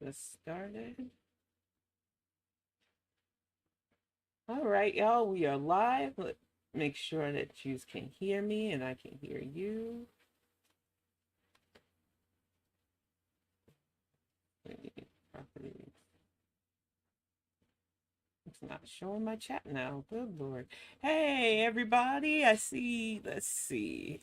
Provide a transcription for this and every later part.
this started. All right, y'all, we are live. Let make sure that you can hear me and I can hear you. It's not showing my chat now. Good Lord. Hey, everybody. I see, let's see.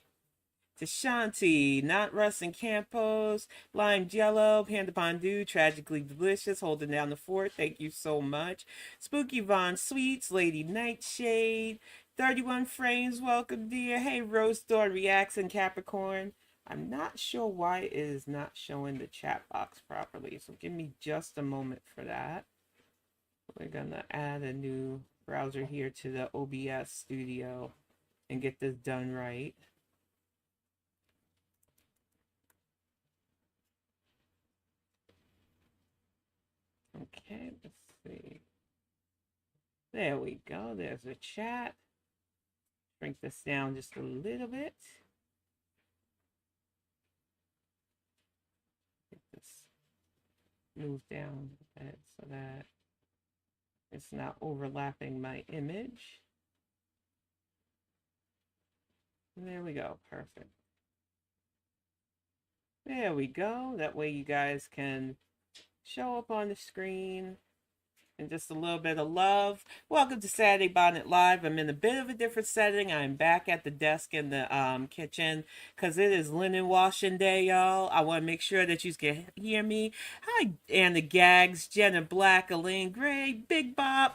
Tashanti, Not Russ and Campos, Lime Jello, Panda Pondu, Tragically Delicious, holding down the fort. Thank you so much. Spooky Von Sweets, Lady Nightshade, 31 Frames, welcome dear. Hey, Rose Dawn Reacts and Capricorn. I'm not sure why it is not showing the chat box properly, so give me just a moment for that. We're gonna add a new browser here to the OBS studio and get this done right. Okay, let's see. There we go. There's a chat. Shrink this down just a little bit. Get this moved down a bit so that it's not overlapping my image. There we go. Perfect. There we go. That way you guys can show up on the screen. And just a little bit of love. Welcome to Saturday Bonnet Live. I'm in a bit of a different setting. I'm back at the desk in the kitchen because it is linen washing day, y'all. I want to make sure that you can hear me. Hi, Anna Gags, Jenna Black, Elaine Gray, Big Bob,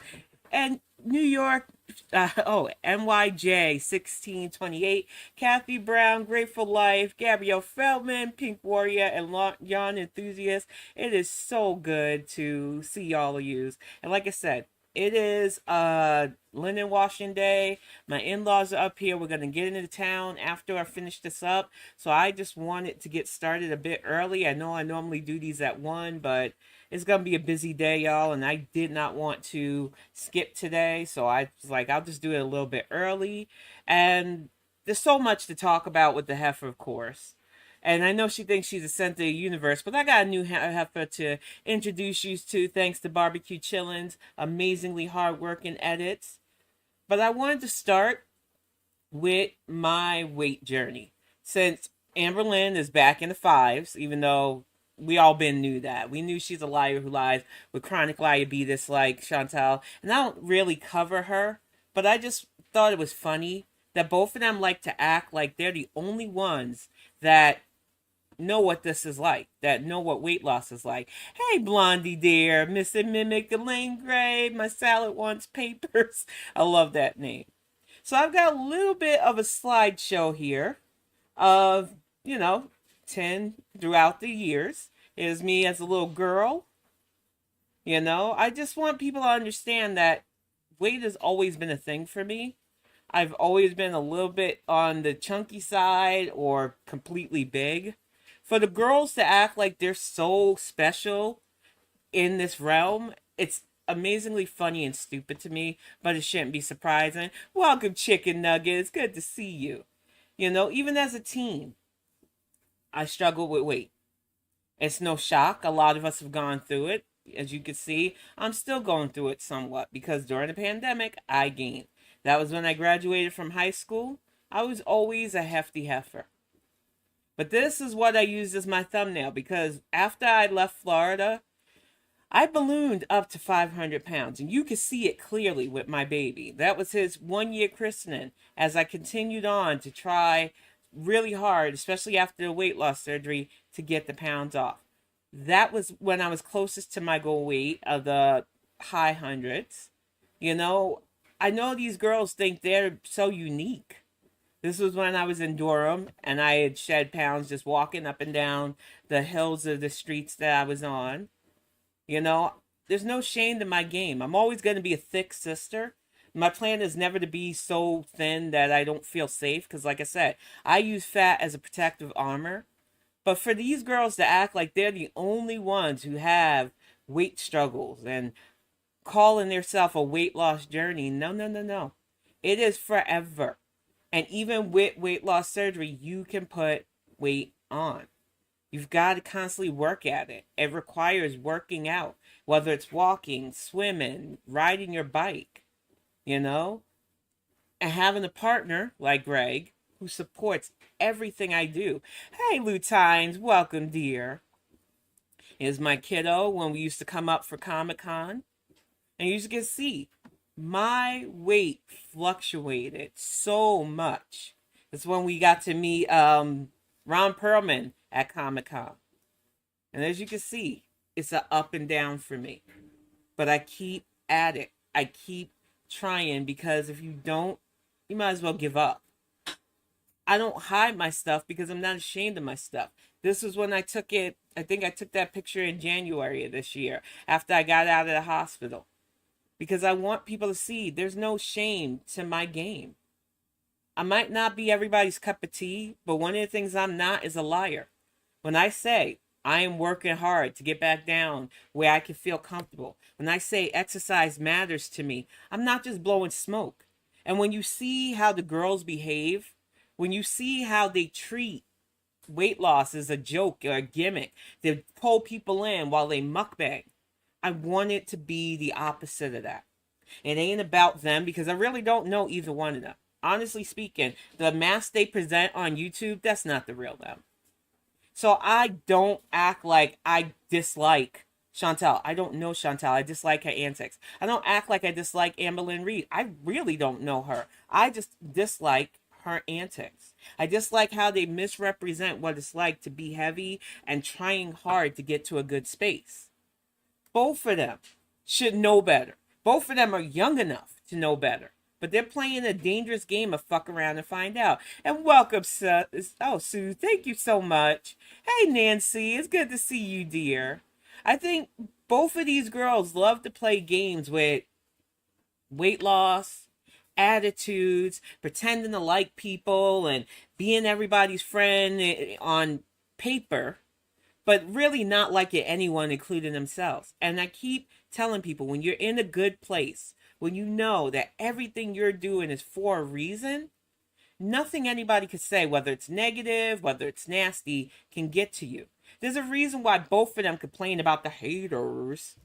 and New York. NYJ 1628, Kathy Brown, Grateful Life, Gabrielle Feldman, Pink Warrior, and Yawn Enthusiast. It is so good to see all of you. And like I said, it is linen washing day. My in-laws are up here. We're gonna get into town after I finish this up. So I just wanted to get started a bit early. I know I normally do these at 1, but it's gonna be a busy day, y'all, and I did not want to skip today. So I was like, I'll just do it a little bit early. And there's so much to talk about with the heifer, of course. And I know she thinks she's the center of the universe, but I got a new heifer to introduce you to thanks to BBQChillin's amazingly hard-working edits. But I wanted to start with my weight journey. Since Amberlynn is back in the fives, even though we all been knew that. We knew she's a liar who lies with chronic diabetes like Chantal. And I don't really cover her, but I just thought it was funny that both of them like to act like they're the only ones that know what this is like, that know what weight loss is like. Hey, Blondie dear, Mr. Mimic, Elaine Gray, my salad wants papers. I love that name. So I've got a little bit of a slideshow here of, 10 throughout the years. Is me as a little girl. I just want people to understand that weight has always been a thing for me. I've always been a little bit on the chunky side or completely big. For the girls to act like they're so special in this realm, it's amazingly funny and stupid to me, but it shouldn't be surprising. Welcome, Chicken Nugget. It's good to see you. Even as a teen, I struggled with weight. It's no shock. A lot of us have gone through it. As you can see, I'm still going through it somewhat because during the pandemic, I gained. That was when I graduated from high school. I was always a hefty heifer. But this is what I used as my thumbnail because after I left Florida, I ballooned up to 500 pounds, and you can see it clearly with my baby. That was his 1-year christening as I continued on to try really hard, especially after the weight loss surgery, to get the pounds off. That was when I was closest to my goal weight of the high hundreds. I know these girls think they're so unique. This was when I was in Durham and I had shed pounds just walking up and down the hills of the streets that I was on. There's no shame to my game. I'm always going to be a thick sister. My plan is never to be so thin that I don't feel safe because, like I said, I use fat as a protective armor. But for these girls to act like they're the only ones who have weight struggles and calling themselves a weight loss journey, no, no, no, no. It is forever. And even with weight loss surgery, you can put weight on. You've got to constantly work at it. It requires working out, whether it's walking, swimming, riding your bike, you know, and having a partner like Greg who supports everything I do. Hey, Lutines, welcome, dear. Is my kiddo when we used to come up for Comic Con, and you can see my weight fluctuated so much. It's when we got to meet Ron Perlman at Comic Con. And as you can see, it's an up and down for me. But I keep at it. I keep trying, because if you don't, you might as well give up. I don't hide my stuff because I'm not ashamed of my stuff. This was when I took it. I think I took that picture in January of this year after I got out of the hospital. Because I want people to see there's no shame to my game. I might not be everybody's cup of tea, but one of the things I'm not is a liar. When I say I am working hard to get back down where I can feel comfortable, when I say exercise matters to me, I'm not just blowing smoke. And when you see how the girls behave, when you see how they treat weight loss as a joke or a gimmick, they pull people in while they mukbang. I want it to be the opposite of that. It ain't about them, because I really don't know either one of them. Honestly speaking, the mask they present on YouTube, that's not the real them. So I don't act like I dislike Chantel. I don't know Chantel. I dislike her antics. I don't act like I dislike Amberlynn Reed. I really don't know her. I just dislike her antics. I dislike how they misrepresent what it's like to be heavy and trying hard to get to a good space. Both of them should know better. Both of them are young enough to know better. But they're playing a dangerous game of fuck around and find out. And welcome, Sue. Oh, Sue, thank you so much. Hey, Nancy, it's good to see you, dear. I think both of these girls love to play games with weight loss, attitudes, pretending to like people, and being everybody's friend on paper, but really not liking anyone, including themselves. And I keep telling people, when you're in a good place, when you know that everything you're doing is for a reason, nothing anybody could say, whether it's negative, whether it's nasty, can get to you. There's a reason why both of them complain about the haters.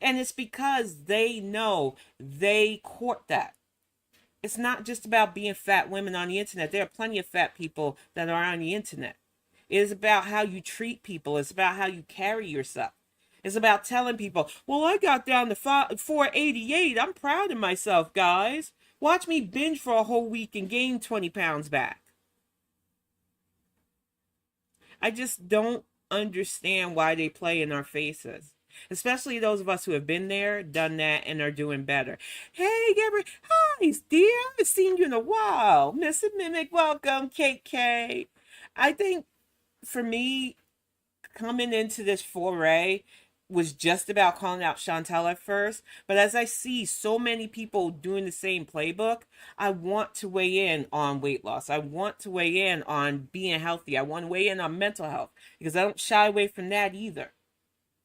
And it's because they know they court that. It's not just about being fat women on the internet. There are plenty of fat people that are on the internet. It is about how you treat people. It's about how you carry yourself. It's about telling people, well, I got down to 488. I'm proud of myself, guys. Watch me binge for a whole week and gain 20 pounds back. I just don't understand why they play in our faces. Especially those of us who have been there, done that, and are doing better. Hey, Gabrielle. Hi, dear. I haven't seen you in a while. Miss Mimic, welcome. KK. I think, for me, coming into this foray was just about calling out Chantel at first, but as I see so many people doing the same playbook, I want to weigh in on weight loss. I want to weigh in on being healthy. I want to weigh in on mental health, because I don't shy away from that either.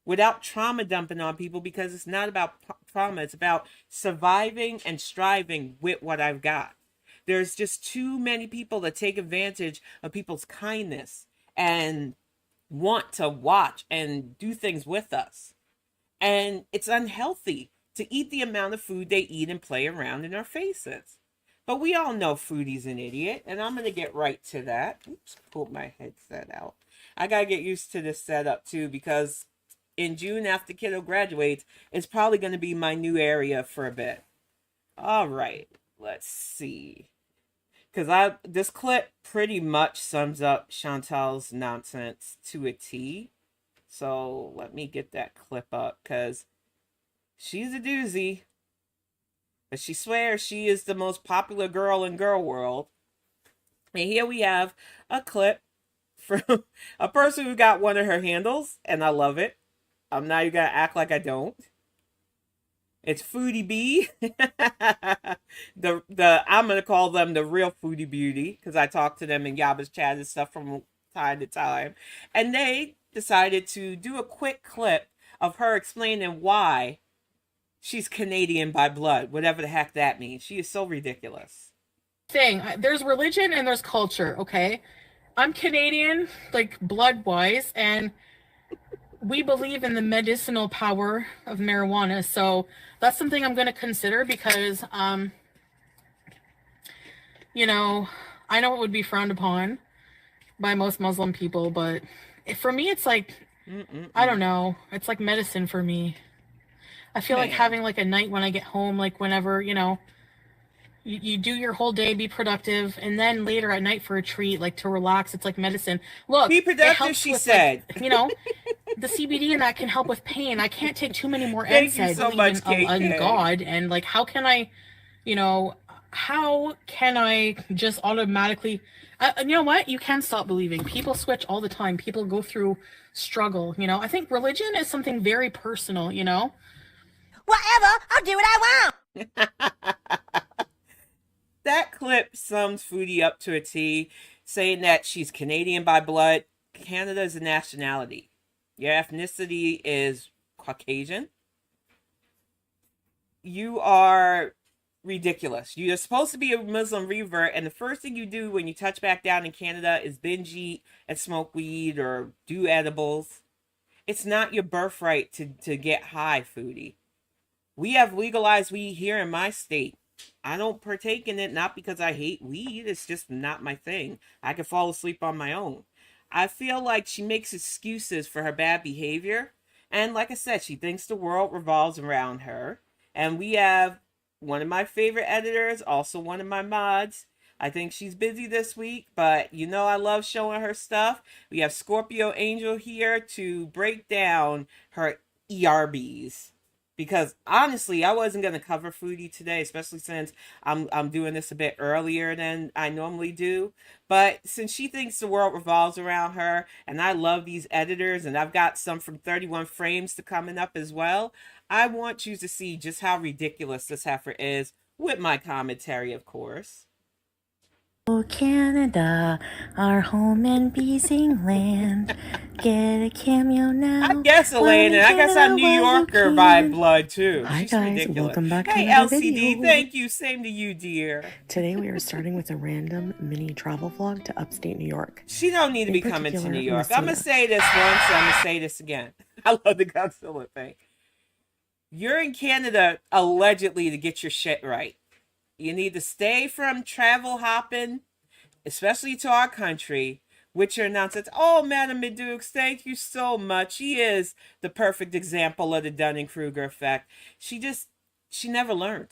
Without trauma dumping on people, because it's not about trauma. It's about surviving and striving with what I've got. There's just too many people that take advantage of people's kindness and want to watch and do things with us. And it's unhealthy to eat the amount of food they eat and play around in our faces. But we all know Foodie's an idiot, and I'm going to get right to that. Oops, pulled my headset out. I got to get used to this setup too, because in June, after kiddo graduates, it's probably going to be my new area for a bit. All right, let's see. Because this clip pretty much sums up Chantel's nonsense to a T. So let me get that clip up, because she's a doozy. But she swears she is the most popular girl in girl world. And here we have a clip from a person who got one of her handles, and I love it. I'm not even going to act like I don't. It's Foodie B. I'm gonna call them the real Foodie Beauty, because I talk to them in Yaba's chat and stuff from time to time. And they decided to do a quick clip of her explaining why she's Canadian by blood, whatever the heck that means. She is so ridiculous. There's religion and there's culture, okay? I'm Canadian, like blood-wise, and we believe in the medicinal power of marijuana. So that's something I'm going to consider because, you know, I know it would be frowned upon by most Muslim people, but for me, it's like, I don't know. It's like medicine for me. I feel like Man. having like a night when I get home, like whenever, you do your whole day, be productive, and then later at night for a treat, like to relax. It's like medicine. Look, Be it productive, helps she with like, said. the CBD and that can help with pain. I can't take too many more Thank you NSAIDs. so Believe much, in KK. God, and like, you know, how can I just automatically? You know what? You can stop believing. People switch all the time. People go through struggle. I think religion is something very personal. Whatever, I'll do what I want. That clip sums Foodie up to a T, saying that she's Canadian by blood. Canada is a nationality. Your ethnicity is Caucasian. You are ridiculous. You're supposed to be a Muslim revert, and the first thing you do when you touch back down in Canada is binge eat and smoke weed or do edibles. It's not your birthright to get high, Foodie. We have legalized weed here in my state. I don't partake in it, not because I hate weed. It's just not my thing. I can fall asleep on my own. I feel like she makes excuses for her bad behavior. And like I said, she thinks the world revolves around her. And we have one of my favorite editors, also one of my mods. I think she's busy this week, but I love showing her stuff. We have Scorpio Angel here to break down her ER Beeze. Because honestly, I wasn't gonna cover Foodie today, especially since I'm doing this a bit earlier than I normally do. But since she thinks the world revolves around her, and I love these editors, and I've got some from 31 Frames to coming up as well, I want you to see just how ridiculous this heifer is, with my commentary, of course. Oh, Canada, our home and beezing land. Get a cameo now. I guess, Elena. I guess I'm New Yorker by blood, too. Hi, She's guys. ridiculous. Welcome back to hey, another LCD. video. Thank you. Same to you, dear. Today we are starting with a random mini travel vlog to upstate New York. She don't need to be coming to New York. I'm going to say this once. I'm going to say this again. I love the Godzilla thing. You're in Canada allegedly to get your shit right. You need to stay from travel hopping, especially to our country, with your nonsense. Oh, Madam Medux, thank you so much. She is the perfect example of the Dunning-Kruger effect. She never learned.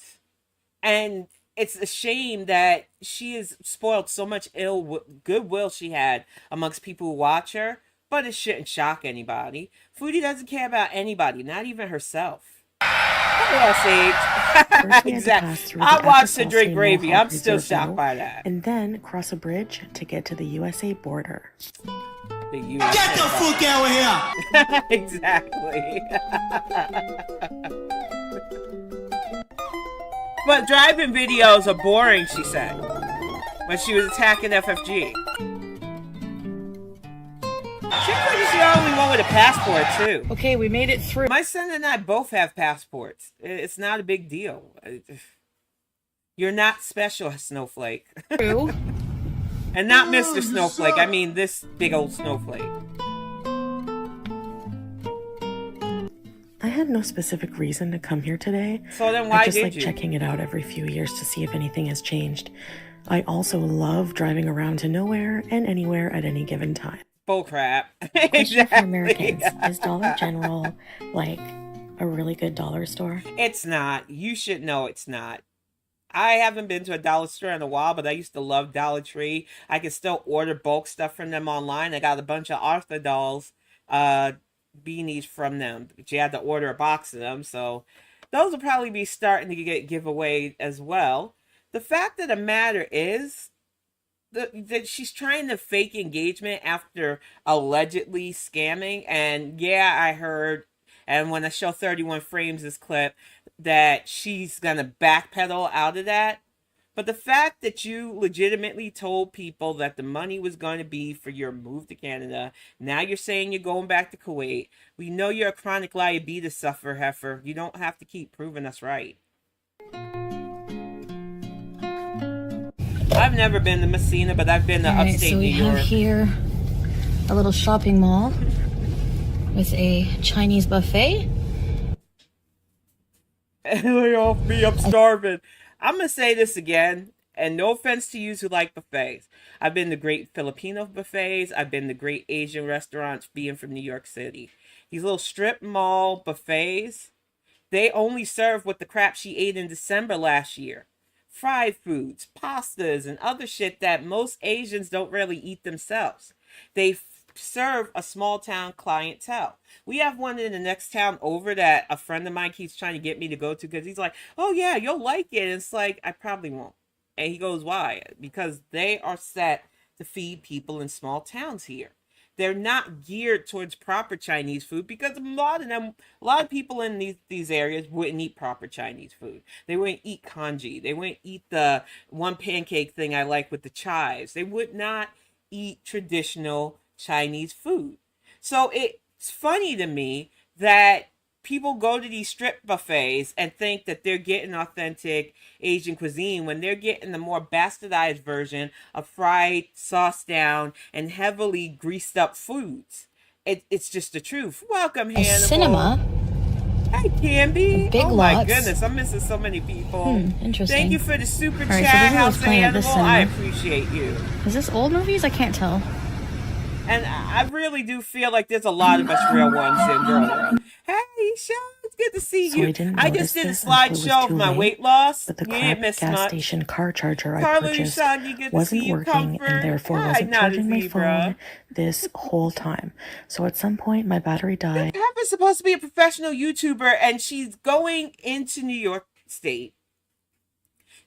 And it's a shame that she has spoiled so much goodwill she had amongst people who watch her, but it shouldn't shock anybody. Foodie doesn't care about anybody, not even herself. Yes, exactly. I watched her drink gravy. I'm still shocked by that. And then cross a bridge to get to the USA border. The USA. Get the fuck out of here! Exactly. But driving videos are boring, she said, when she was attacking FFG. She's the only one with a passport, too. Okay, we made it through. My son and I both have passports. It's not a big deal. You're not special, Snowflake. True. And not Mr. Snowflake. I mean this big old snowflake. I had no specific reason to come here today. So then why I just did like you? checking it out every few years to see if anything has changed. I also love driving around to nowhere and anywhere at any given time. Bullcrap. Question for Americans. Is Dollar General like a really good dollar store? It's not. You should know it's not. I haven't been to a dollar store in a while, but I used to love Dollar Tree. I can still order bulk stuff from them online. I got a bunch of Arthur dolls beanies from them, but you had to order a box of them, so those will probably be starting to get giveaway as well. The fact of the matter is that she's trying to fake engagement after allegedly scamming, and yeah, I heard, and when I show 31 Frames this clip, that she's gonna backpedal out of that. But the fact that you legitimately told people that the money was going to be for your move to Canada, now you're saying you're going back to Kuwait. We know you're a chronic diabetes sufferer, heifer. You don't have to keep proving us right. I've never been to Messina, but I've been to All right, upstate so we New York. have here a little shopping mall with a Chinese buffet. Lay off me, I'm starving. I'm gonna say this again, and no offense to you who like buffets. I've been to great Filipino buffets. I've been to great Asian restaurants, being from New York City. These little strip mall buffets, they only serve what the crap she ate in December last year. Fried foods, pastas, and other shit that most Asians don't really eat themselves. They serve a small town clientele. We have one in the next town over that a friend of mine keeps trying to get me to go to because he's like, oh yeah, you'll like it. And it's like, I probably won't. And he goes, why? Because they are set to feed people in small towns here. They're not geared towards proper Chinese food because a lot of people in these areas wouldn't eat proper Chinese food. They wouldn't eat congee. They wouldn't eat the one pancake thing I like with the chives. They would not eat traditional Chinese food. So it's funny to me that people go to these strip buffets and think that they're getting authentic Asian cuisine when they're getting the more bastardized version of fried, sauce down, and heavily greased up foods. It's just the truth. Welcome, A Hannibal. cinema. Hey, Canby. Big Oh my lots. goodness, I'm missing so many people. Interesting. Thank you for the super All right, so chat, this is House what's playing at this Hannibal. I cinema. appreciate you. Is this old movies? I can't tell. And I really do feel like there's a lot of us real ones in Girl World. Hey, Sean, it's good to see So you. I didn't I notice just did a this until it was slideshow of too my late, weight loss. but the You didn't crap miss gas much. station car charger I Carly purchased Shaggy, good to wasn't see you, working Comfort. and therefore Hi, wasn't not a charging my zebra. phone this whole time. So at some point my battery died. Heffa's supposed to be a professional YouTuber, and she's going into New York State.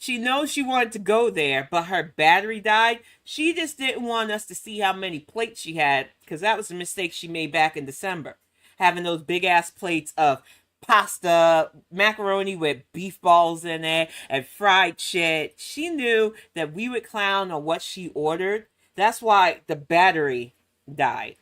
She knows she wanted to go there, but her battery died. She just didn't want us to see how many plates she had, because that was a mistake she made back in December. Having those big ass plates of pasta, macaroni with beef balls in it, and fried shit. She knew that we would clown on what she ordered. That's why the battery died.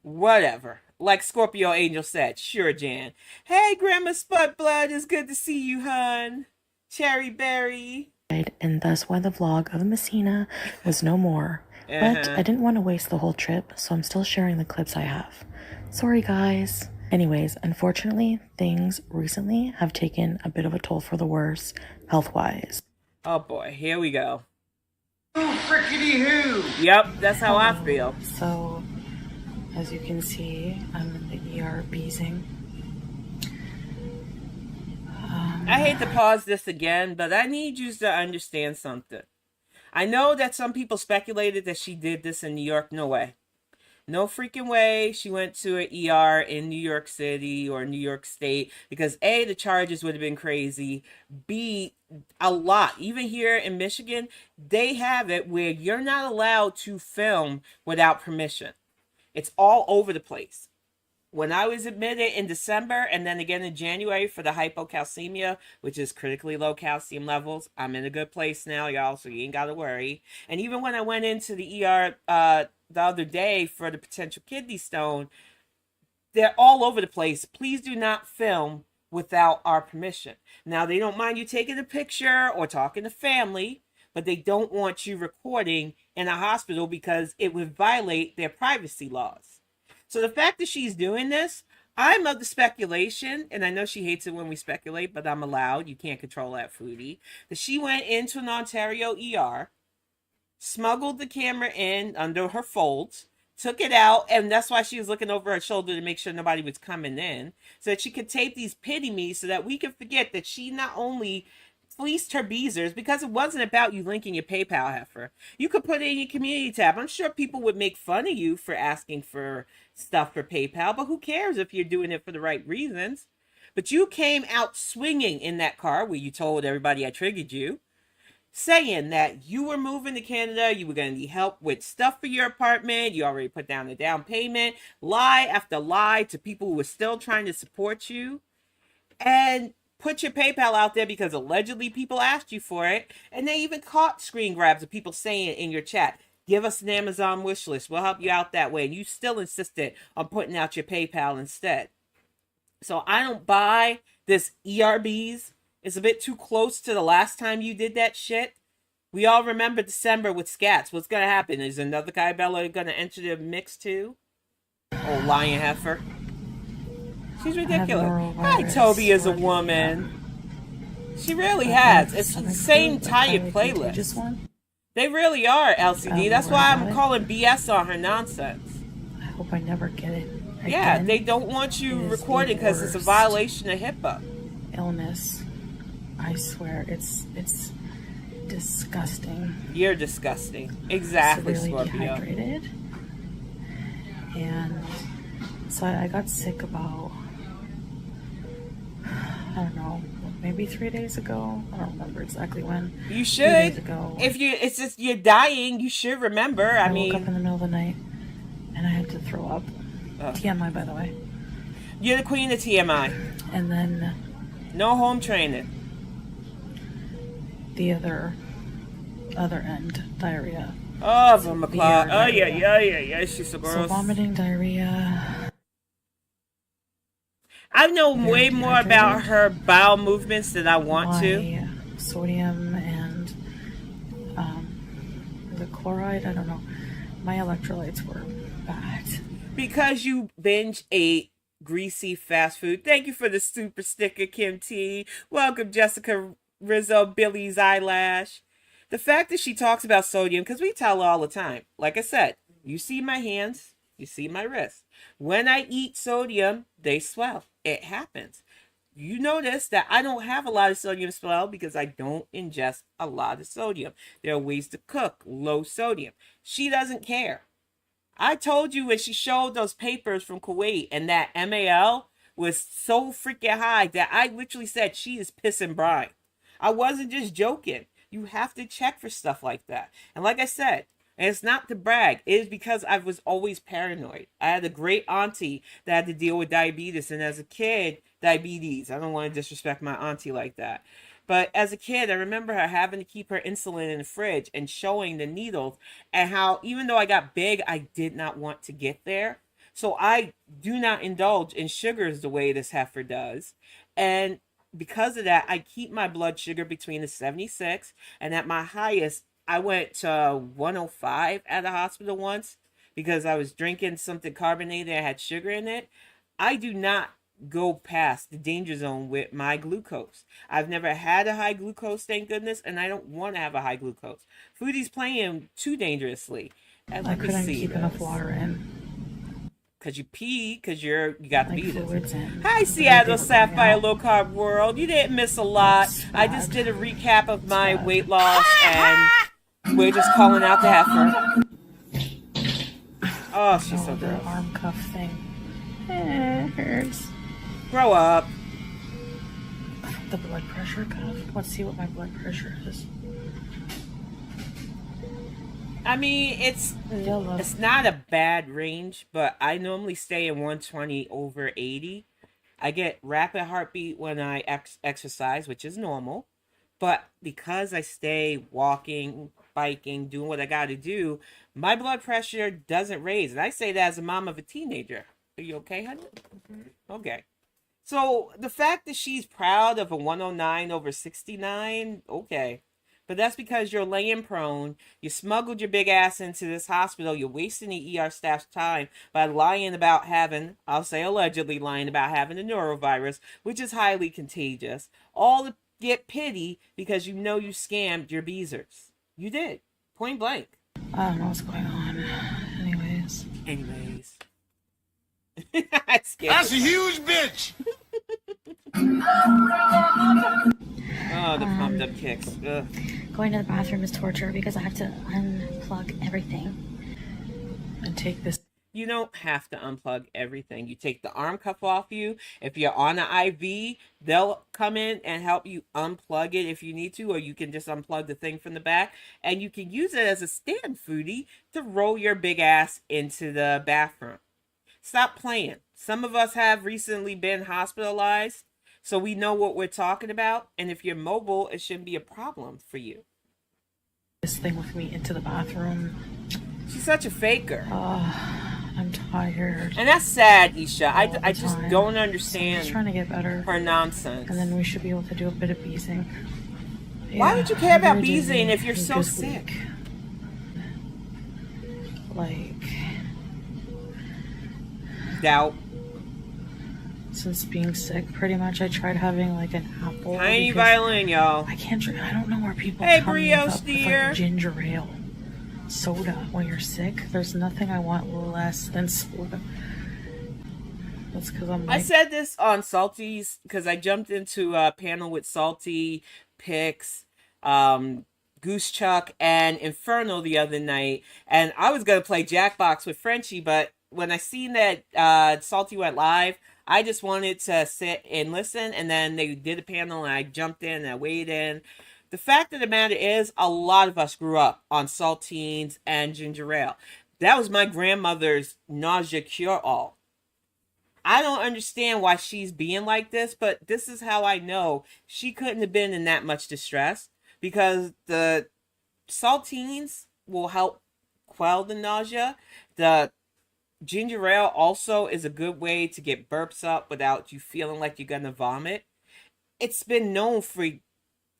Whatever. Like Scorpio Angel said, sure, Jan. Hey, Grandma Spud Blood, it's good to see you, hun. Cherry Berry. And thus why the vlog of Messina was no more. But I didn't want to waste the whole trip, so I'm still sharing the clips I have. Sorry guys. Anyways, unfortunately, things recently have taken a bit of a toll for the worse, health-wise. Oh boy, here we go. Who frickety who? Yep, that's how I feel. So, as you can see, I'm in the ER Beezing. I hate to pause this again, but I need you to understand something. I know that some people speculated that she did this in New York. No way. No freaking way she went to an ER in New York City or New York State, because A, the charges would have been crazy. B, a lot. Even here in Michigan, they have it where you're not allowed to film without permission. It's all over the place. When I was admitted in December and then again in January for the hypocalcemia, which is critically low calcium levels, I'm in a good place now, y'all, so you ain't got to worry. And even when I went into the ER the other day for the potential kidney stone, they're all over the place. Please do not film without our permission. Now, they don't mind you taking a picture or talking to family, but they don't want you recording in a hospital because it would violate their privacy laws. So the fact that she's doing this, I'm of the speculation, and I know she hates it when we speculate, but I'm allowed. You can't control that, Foodie. That she went into an Ontario ER, smuggled the camera in under her folds, took it out, and that's why she was looking over her shoulder to make sure nobody was coming in, so that she could tape these pity me's so that we could forget that she not only fleeced her beezers, because it wasn't about you linking your PayPal, Heifer. You could put it in your community tab. I'm sure people would make fun of you for asking for stuff for PayPal, but who cares if you're doing it for the right reasons? But you came out swinging in that car where you told everybody I triggered you, saying that you were moving to Canada, you were going to need help with stuff for your apartment, you already put down the down payment, lie after lie to people who were still trying to support you, and put your PayPal out there because allegedly people asked you for it, and they even caught screen grabs of people saying in your chat, give us an Amazon wish list, we'll help you out that way, and you still insisted on putting out your PayPal instead. So I don't buy this ER Beeze. It's a bit too close to the last time you did that shit. We all remember December with scats. What's gonna happen? Is another Kybella gonna enter the mix too? Oh, lion heifer. She's ridiculous. Hi, Toby is a woman. She really has. It's the same tired playlist. They really are, LCD. That's why I'm calling BS on her nonsense. I hope I never get it. Yeah, they don't want you recording because it's a violation of HIPAA. Illness. I swear, it's disgusting. You're disgusting. Exactly, Severely Scorpio. dehydrated. And so I got sick about, I don't know, maybe 3 days ago. I don't remember exactly when. You 3 days should. ago. If it's just you're dying, you should remember. I mean, woke up in the middle of the night and I had to throw up. Ugh. TMI, by the way. You're the queen of TMI. And then No home training. the other end, diarrhea. Oh, from a clock. Oh, diarrhea. yeah. She's so gross. So vomiting, diarrhea. I know Very way more about dehydrated. her bowel movements than I want to. My sodium and the chloride, I don't know. My electrolytes were bad. Because you binge ate greasy fast food. Thank you for the super sticker, Kim T. Welcome, Jessica Rizzo, Billy's eyelash. The fact that she talks about sodium, because we tell her all the time. Like I said, you see my hands, you see my wrists. When I eat sodium, they swell. It happens. You notice that I don't have a lot of sodium swell because I don't ingest a lot of sodium. There are ways to cook low sodium. She doesn't care. I told you when she showed those papers from Kuwait and that MAL was so freaking high that I literally said she is pissing brine. I wasn't just joking. You have to check for stuff like that. And like I said, and it's not to brag, it is because I was always paranoid. I had a great auntie that had to deal with diabetes, and as a kid, diabetes. I don't want to disrespect my auntie like that. But as a kid, I remember her having to keep her insulin in the fridge and showing the needles and how even though I got big, I did not want to get there. So I do not indulge in sugars the way this heifer does. And because of that, I keep my blood sugar between the 76 and at my highest, I went to 105 at the hospital once because I was drinking something carbonated that had sugar in it. I do not go past the danger zone with my glucose. I've never had a high glucose, thank goodness, and I don't want to have a high glucose. Foodie's playing too dangerously. And I couldn't keep enough water in. Cause you pee, cause you got the fluids beaters. in. Hi, Seattle Sapphire Low Carb World. You didn't miss a lot. I just did a recap of my weight loss, and we're just calling out the heifer. Oh, she's so the gross. arm cuff thing. It hurts. Grow up. The blood pressure cuff. Let's see what my blood pressure is. I mean, it's not a bad range, but I normally stay in 120 over 80. I get rapid heartbeat when I exercise, which is normal. But because I stay walking, biking, doing what I got to do, my blood pressure doesn't raise. And I say that as a mom of a teenager. Are you okay, honey? Okay. So the fact that she's proud of a 109 over 69, okay. But that's because you're laying prone. You smuggled your big ass into this hospital. You're wasting the ER staff's time by lying about having, I'll say allegedly lying about having a norovirus, which is highly contagious. All to get pity because you know you scammed your beezers. You did. Point blank. I don't know what's going on. Anyways. That's a huge bitch! Oh, the pumped up kicks. Ugh. Going to the bathroom is torture because I have to unplug everything. And take this. You don't have to unplug everything. You take the arm cuff off you. If you're on an IV, they'll come in and help you unplug it if you need to, or you can just unplug the thing from the back. And you can use it as a stand, Foodie, to roll your big ass into the bathroom. Stop playing. Some of us have recently been hospitalized, so we know what we're talking about. And if you're mobile, it shouldn't be a problem for you. This thing with me into the bathroom. She's such a faker. I'm tired. And that's sad, Isha. I just time. don't I'm understand just trying to get better. her nonsense. And then we should be able to do a bit of beezing. Why would you care I'm about very dizzy. Beezing if you're It was a so good sick? week. Like, Doubt. since being sick, pretty much, I tried having like an apple. Tiny because violin, y'all. I can't drink. I don't know where people Hey, come Brioche with dear. like ginger ale, soda when you're sick. There's nothing I want less than soda. That's because I'm like, I said this on Salty's because I jumped into a panel with Salty, Pix, Goose Chuck, and Inferno the other night, and I was gonna play Jackbox with Frenchie, but when I seen that Salty went live, I just wanted to sit and listen, and then they did a panel, and I jumped in and I weighed in. The fact of the matter is, a lot of us grew up on saltines and ginger ale. That was my grandmother's nausea cure-all. I don't understand why she's being like this, but this is how I know she couldn't have been in that much distress, because the saltines will help quell the nausea. The ginger ale also is a good way to get burps up without you feeling like you're gonna vomit. It's been known for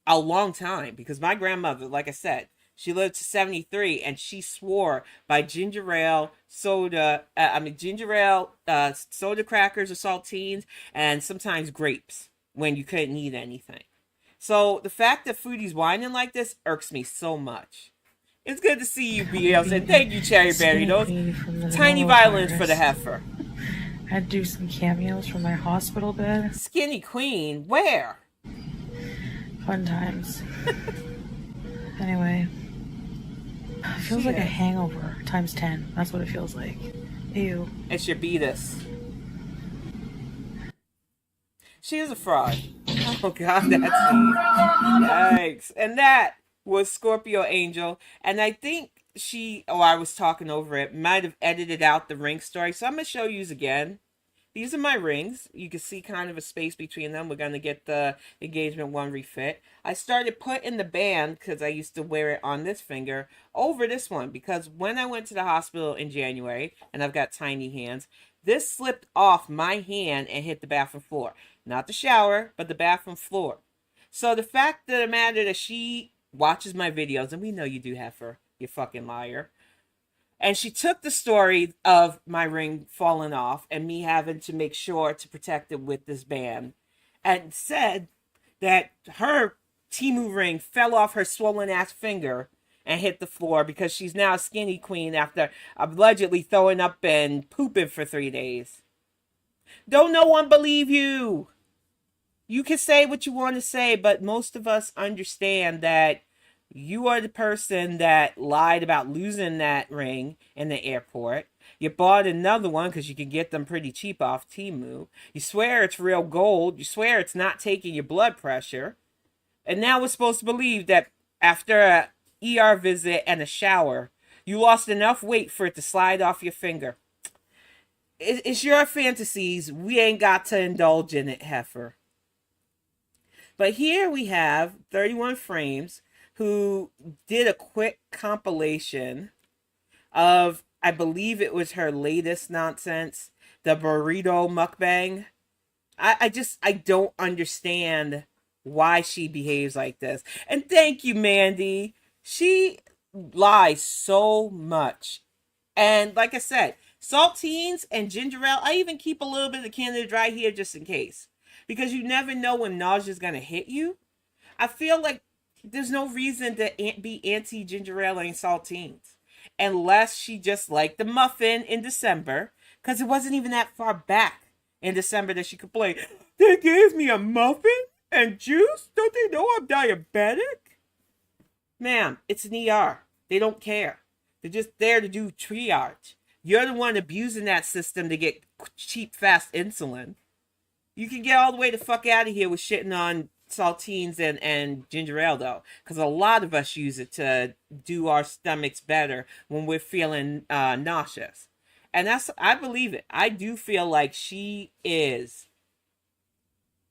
a long time because my grandmother, like I said, she lived to 73 and she swore by ginger ale, soda, soda crackers or saltines, and sometimes grapes when you couldn't eat anything. So the fact that Foodie's whining like this irks me so much. It's good to see you, BL. And thank you, Cherry Berry. Those tiny violins for the heifer. I had to do some cameos for my hospital bed. Skinny Queen, where? Fun times. Anyway, it feels like a hangover times 10. That's what it feels like. Ew. It should be this. She is a fraud. Oh God, that's me. Yikes. And that was Scorpio Angel. And I think I was talking over it, might have edited out the ring story. So I'm going to show you again. These are my rings. You can see kind of a space between them. We're going to get the engagement one refit. I started putting the band, because I used to wear it on this finger, over this one. Because when I went to the hospital in January, and I've got tiny hands, this slipped off my hand and hit the bathroom floor. Not the shower, but the bathroom floor. So the fact of the matter that she watches my videos, and we know you do, Heffa, you fucking liar. And she took the story of my ring falling off and me having to make sure to protect it with this band, and said that her Temu ring fell off her swollen ass finger and hit the floor because she's now a skinny queen after allegedly throwing up and pooping for 3 days. Don't no one believe you. You can say what you want to say, but most of us understand that you are the person that lied about losing that ring in the airport. You bought another one because you can get them pretty cheap off Temu. You swear it's real gold. You swear it's not taking your blood pressure. And now we're supposed to believe that after a ER visit and a shower, you lost enough weight for it to slide off your finger. It's your fantasies. We ain't got to indulge in it, Heffa. But here we have 31 Frames, who did a quick compilation of, I believe it was her latest nonsense, the burrito mukbang. I don't understand why she behaves like this. And thank you, Mandy. She lies so much. And like I said, saltines and ginger ale, I even keep a little bit of Canada Dry here just in case. Because you never know when nausea is going to hit you. I feel like there's no reason to be anti-ginger ale and saltines. Unless she just liked the muffin in December. Because it wasn't even that far back in December that she complained. They gave me a muffin and juice? Don't they know I'm diabetic? Ma'am, it's an ER. They don't care. They're just there to do triage. You're the one abusing that system to get cheap, fast insulin. You can get all the way the fuck out of here with shitting on saltines and ginger ale, though. Because a lot of us use it to do our stomachs better when we're feeling nauseous. And I believe it. I do feel like she is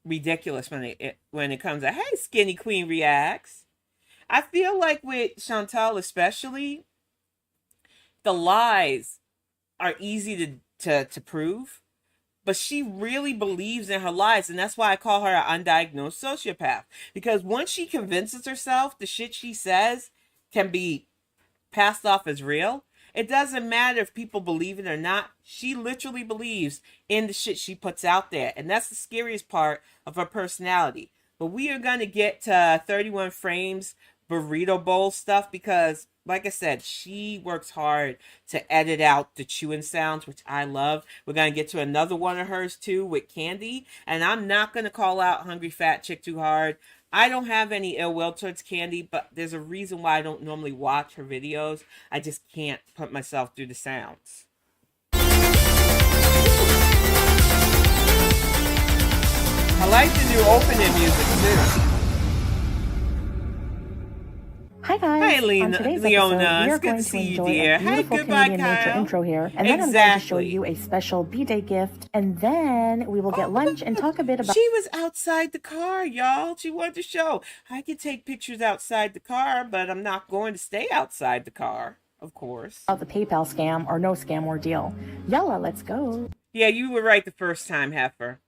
ridiculous when it comes to, hey, Skinny Queen reacts. I feel like with Chantal especially, the lies are easy to prove. but she really believes in her lies, and that's why I call her an undiagnosed sociopath. Because once she convinces herself the shit she says can be passed off as real, it doesn't matter if people believe it or not. She literally believes in the shit she puts out there, and that's the scariest part of her personality. But we are going to get to 31 frames burrito bowl stuff because, like I said, she works hard to edit out the chewing sounds, which I love. We're going to get to another one of hers too with Candy, and I'm not going to call out Hungry Fat Chick too hard. I don't have any ill will towards Candy, but there's a reason why I don't normally watch her videos. I just can't put myself through the sounds. I like the new opening music too. Hi guys. Hi, On today's Leona. episode, we are It's good going to to see you, enjoy dear. a Hi, beautiful goodbye, Canadian nature Kyle. intro here, and then I'm going to show Exactly. you a special B-Day gift, and then we will get lunch and talk a bit about She was outside the car, y'all. She wanted to show. I can take pictures outside the car, but I'm not going to stay outside the car, of course. the PayPal scam or no scam ordeal. Yalla, let's go. Yeah, you were right the first time, Heffa.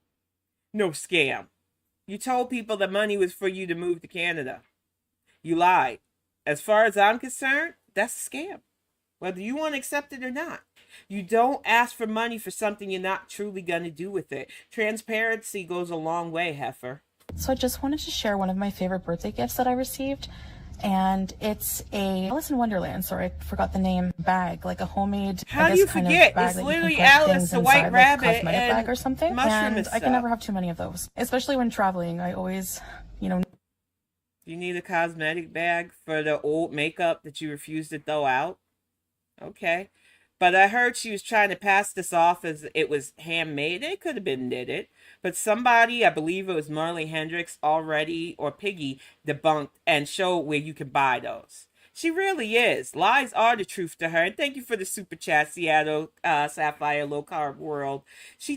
No scam. You told people the money was for you to move to Canada. You lied. As far as I'm concerned, that's a scam. Whether you want to accept it or not. You don't ask for money for something you're not truly going to do with it. Transparency goes a long way, Heffa. So I just wanted to share one of my favorite birthday gifts that I received, and it's a Alice in Wonderland, sorry, I forgot the name, bag, like a homemade, How do you kind forget? of bag It's that you literally can put Alice things the White inside, like a Rabbit cosmetic and bag or something, mushroom and and I can stuff. never have too many of those, especially when traveling. I always, You need a cosmetic bag for the old makeup that you refuse to throw out? Okay. But I heard she was trying to pass this off as it was handmade. It could have been knitted. But somebody, I believe it was Marley Hendricks already, or Piggy, debunked and showed where you can buy those. She really is. Lies are the truth to her. And thank you for the super chat, Seattle Sapphire Low Carb World. She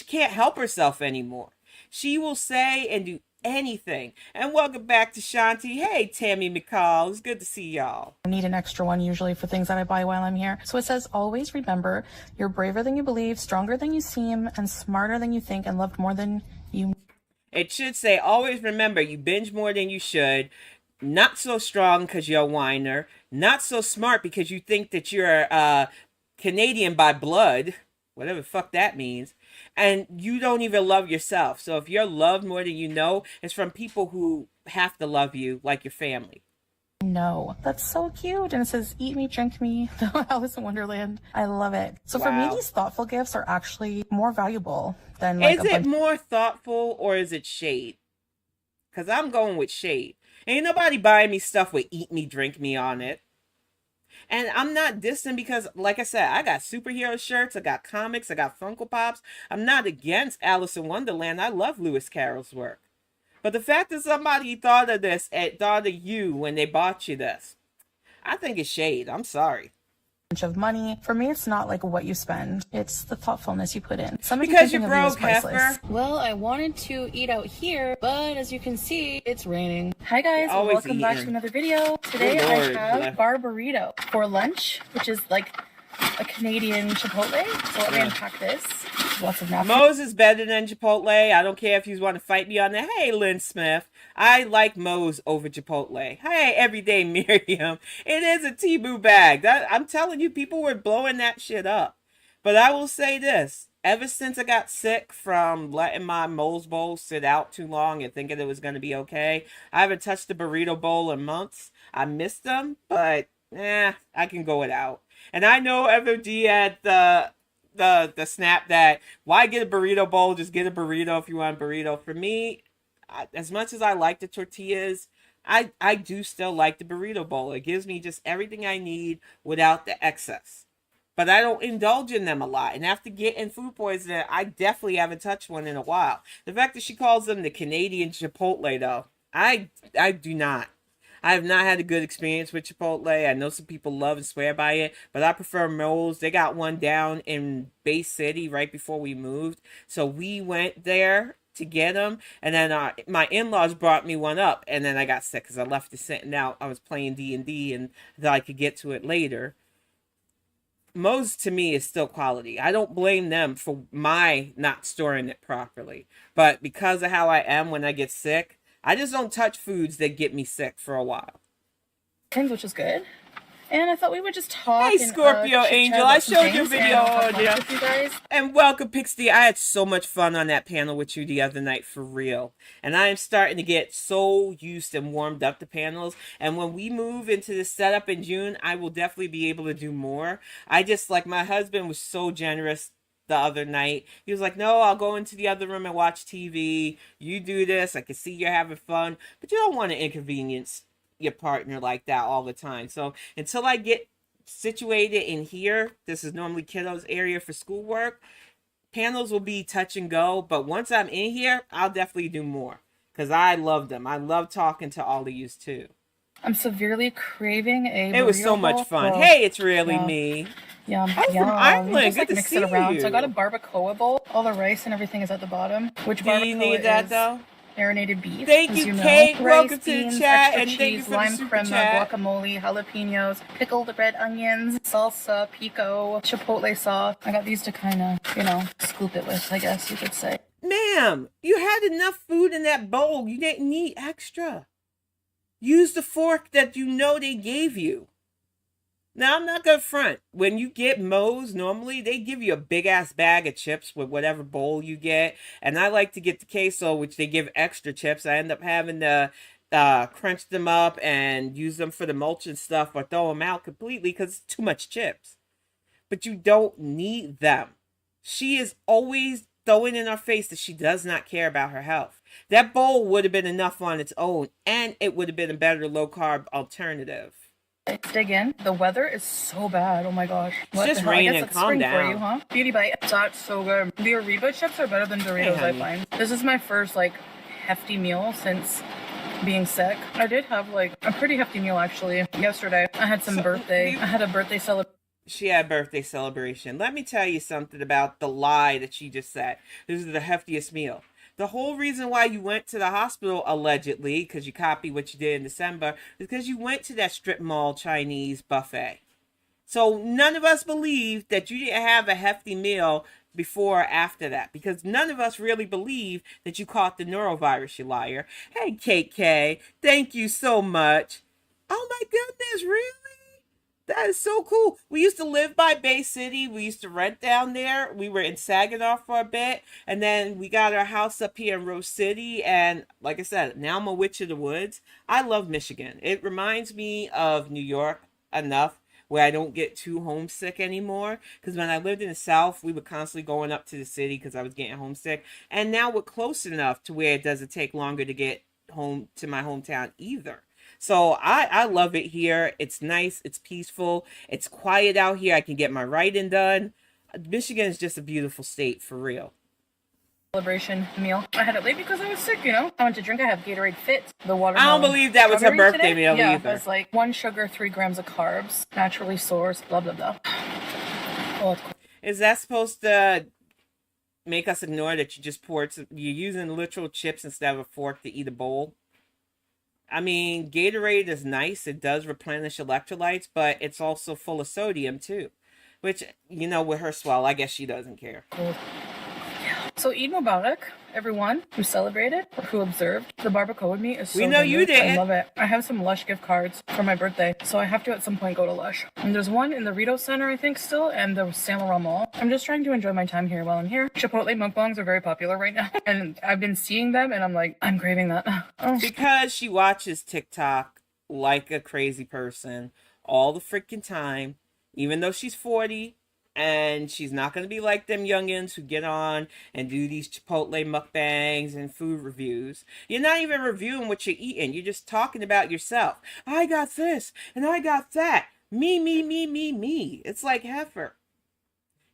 can't help herself anymore. She will say and do anything. And welcome back to Shanti. Hey, Tammy McCall. It's good to see y'all. need an extra one usually for things that I buy while I'm here. So it says, always remember, you're braver than you believe, stronger than you seem, and smarter than you think, and loved more than you. It should say, always remember, you binge more than you should. Not so strong because you're a whiner. Not so smart because you think that you're Canadian by blood. Whatever the fuck that means. And you don't even love yourself. So if you're loved more than you know, it's from people who have to love you like your family. No, that's so cute. And it says, eat me, drink me, Alice in Wonderland. I love it. So for me, Wow. these thoughtful gifts are actually more valuable than like Is it more thoughtful or is it shade? Because I'm going with shade. Ain't nobody buying me stuff with eat me, drink me on it. And I'm not dissing because, like I said, I got superhero shirts, I got comics, I got Funko Pops. I'm not against Alice in Wonderland. I love Lewis Carroll's work. But the fact that somebody thought of this, thought of you when they bought you this, I think it's shade. I'm sorry. of money. For me, it's not like what you spend. It's the thoughtfulness you put in. Somebody Because thinking you're of you is broke, priceless. Heffa. Well, I wanted to eat out here, but as you can see, it's raining. Hi guys, Always welcome back eating. to another video. Today Good Lord, I have Left. bar burrito for lunch, which is like a Canadian Chipotle. So let me unpack this. Lots of napkins. Moe's is better than Chipotle. I don't care if you want to fight me on that. Hey, Lynn Smith. I like Moe's over Chipotle. Hey, everyday Miriam. It is a Temu bag. I'm telling you, people were blowing that shit up. But I will say this. Ever since I got sick from letting my Moe's bowl sit out too long and thinking it was going to be okay, I haven't touched the burrito bowl in months. I missed them, but I can go without. And I know FOD had the snap that why get a burrito bowl, just get a burrito if you want a burrito. For me, as much as I like the tortillas, I do still like the burrito bowl. It gives me just everything I need without the excess. But I don't indulge in them a lot. And after getting food poisoning, I definitely haven't touched one in a while. The fact that she calls them the Canadian Chipotle, though, I do not. I have not had a good experience with Chipotle. I know some people love and swear by it, but I prefer Moe's. They got one down in Bay City right before we moved. So we went there to get them. And then my in-laws brought me one up. And then I got sick because I left it sitting out. I was playing D&D and thought I could get to it later. Moe's to me is still quality. I don't blame them for my not storing it properly. But because of how I am when I get sick, I just don't touch foods that get me sick for a while. Things, which is good. And I thought we would just talk. Hey, Scorpio Angel, I showed your video earlier. With you guys. And welcome, Pixie. I had so much fun on that panel with you the other night, for real. And I am starting to get so used and warmed up to panels. And when we move into the setup in June, I will definitely be able to do more. I just, like, my husband was so generous the other night. He was like, no, I'll go into the other room and watch TV. You do this. I can see you're having fun. But you don't want to inconvenience your partner like that all the time. So until I get situated in here, this is normally kiddos area for schoolwork, panels will be touch and go, but once I'm in here, I'll definitely do more because I love them. I love talking to all of you too. I'm severely craving a It was so much fun. Bowl. Hey, it's really me. Yum, I'm yum. from Ireland. Just, Good to mix see it around. you. So I got a barbacoa bowl. All the rice and everything is at the bottom. Which Do you barbacoa need that is though? marinated beef. Thank as you, know. Kate. Rice, Welcome to beans, the chat, extra and cheese, thank you for the lime super crema, chat. guacamole, jalapenos, pickled red onions, salsa, pico, chipotle sauce. I got these to kind of, scoop it with, I guess you could say. Ma'am, you had enough food in that bowl. You didn't need extra. Use the fork that you know they gave you. Now, I'm not going to front. When you get Moe's, normally they give you a big-ass bag of chips with whatever bowl you get. And I like to get the queso, which they give extra chips. I end up having to crunch them up and use them for the mulch and stuff, or throw them out completely because it's too much chips. But you don't need them. She is always throwing in our face that she does not care about her health. That bowl would have been enough on its own, and it would have been a better low-carb alternative. Let's dig in. The weather is so bad. Oh my gosh. It's just raining. Calm spring down. For you, huh? Beauty bite. That's so good. The Ariba chips are better than Doritos, I find. This is my first hefty meal since being sick. I did have a pretty hefty meal actually yesterday. I had some birthday. I had a birthday celebration. She had a birthday celebration. Let me tell you something about the lie that she just said. This is the heftiest meal. The whole reason why you went to the hospital, allegedly, because you copied what you did in December, is because you went to that strip mall Chinese buffet. So none of us believe that you didn't have a hefty meal before or after that, because none of us really believe that you caught the norovirus, you liar. Hey, KK, thank you so much. Oh my goodness, really? That is so cool. We used to live by Bay City. We used to rent down there. We were in Saginaw for a bit. And then we got our house up here in Rose City. And like I said, now I'm a witch of the woods. I love Michigan. It reminds me of New York enough where I don't get too homesick anymore. Because when I lived in the South, we were constantly going up to the city because I was getting homesick. And now we're close enough to where it doesn't take longer to get home to my hometown either. So I love it here. It's nice. It's peaceful. It's quiet out here. I can get my writing done. Michigan is just a beautiful state, for real. Celebration meal. I had it late because I was sick, I went to drink. I have Gatorade Fit, the water. I don't believe that was her birthday meal either. It was 1 sugar, 3 grams of carbs, naturally sourced, blah, blah, blah. Oh, it's cool. Is that supposed to make us ignore that you just poured you're using literal chips instead of a fork to eat a bowl? I mean, Gatorade is nice. It does replenish electrolytes, but it's also full of sodium, too. Which, with her swell, I guess she doesn't care. Cool. So Eid Mubarak, everyone who celebrated or who observed. The barbacoa with me is so We know you did. I love it. I have some Lush gift cards for my birthday, so I have to at some point go to Lush. And there's one in the Rito Center, I think, still, and the Saint Laurent Mall. I'm just trying to enjoy my time here while I'm here. Chipotle mukbangs are very popular right now, and I've been seeing them, and I'm like, I'm craving that. Oh. Because she watches TikTok like a crazy person all the freaking time, even though she's 40. And she's not going to be like them youngins who get on and do these Chipotle mukbangs and food reviews. You're not even reviewing what you're eating. You're just talking about yourself. I got this and I got that. Me, me, me, me, me. It's like Heffa.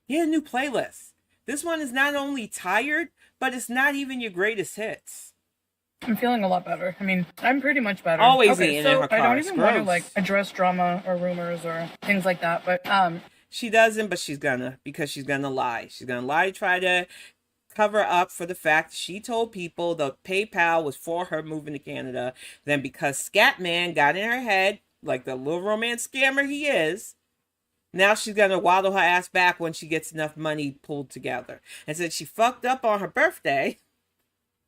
Get a new playlist. This one is not only tired, but it's not even your greatest hits. I'm feeling a lot better. I mean, I'm pretty much better. Always eating in her car. I don't It's even want gross. to address drama or rumors or things like that, but She doesn't, but she's gonna, because she's gonna lie. She's gonna lie to try to cover up for the fact she told people the PayPal was for her moving to Canada. Then because Scatman got in her head, like the little romance scammer he is, Now she's going to waddle her ass back when she gets enough money pulled together. And since she fucked up on her birthday,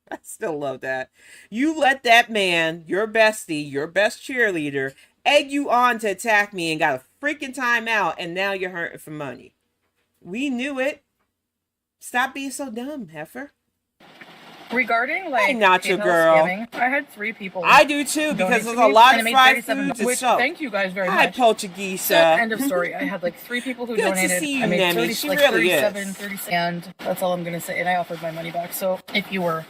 I still love that. You let that man, your bestie, your best cheerleader, egg you on to attack me and got a freaking timeout, and now you're hurting for money. We knew it. Stop being so dumb, heifer. Regarding like Hey, Nacho PayPal Girl. scamming, I had 3 people. I do too, because donate there's to a me, lot and of I made fried 37 foods. which, So, thank you guys very hi, much. Portuguese. So, end of story. I had like 3 people who Good to donated. see you, I made Nemi. 30, She like really 37, is. 36, and that's all I'm gonna say. And I offered my money back. So if you were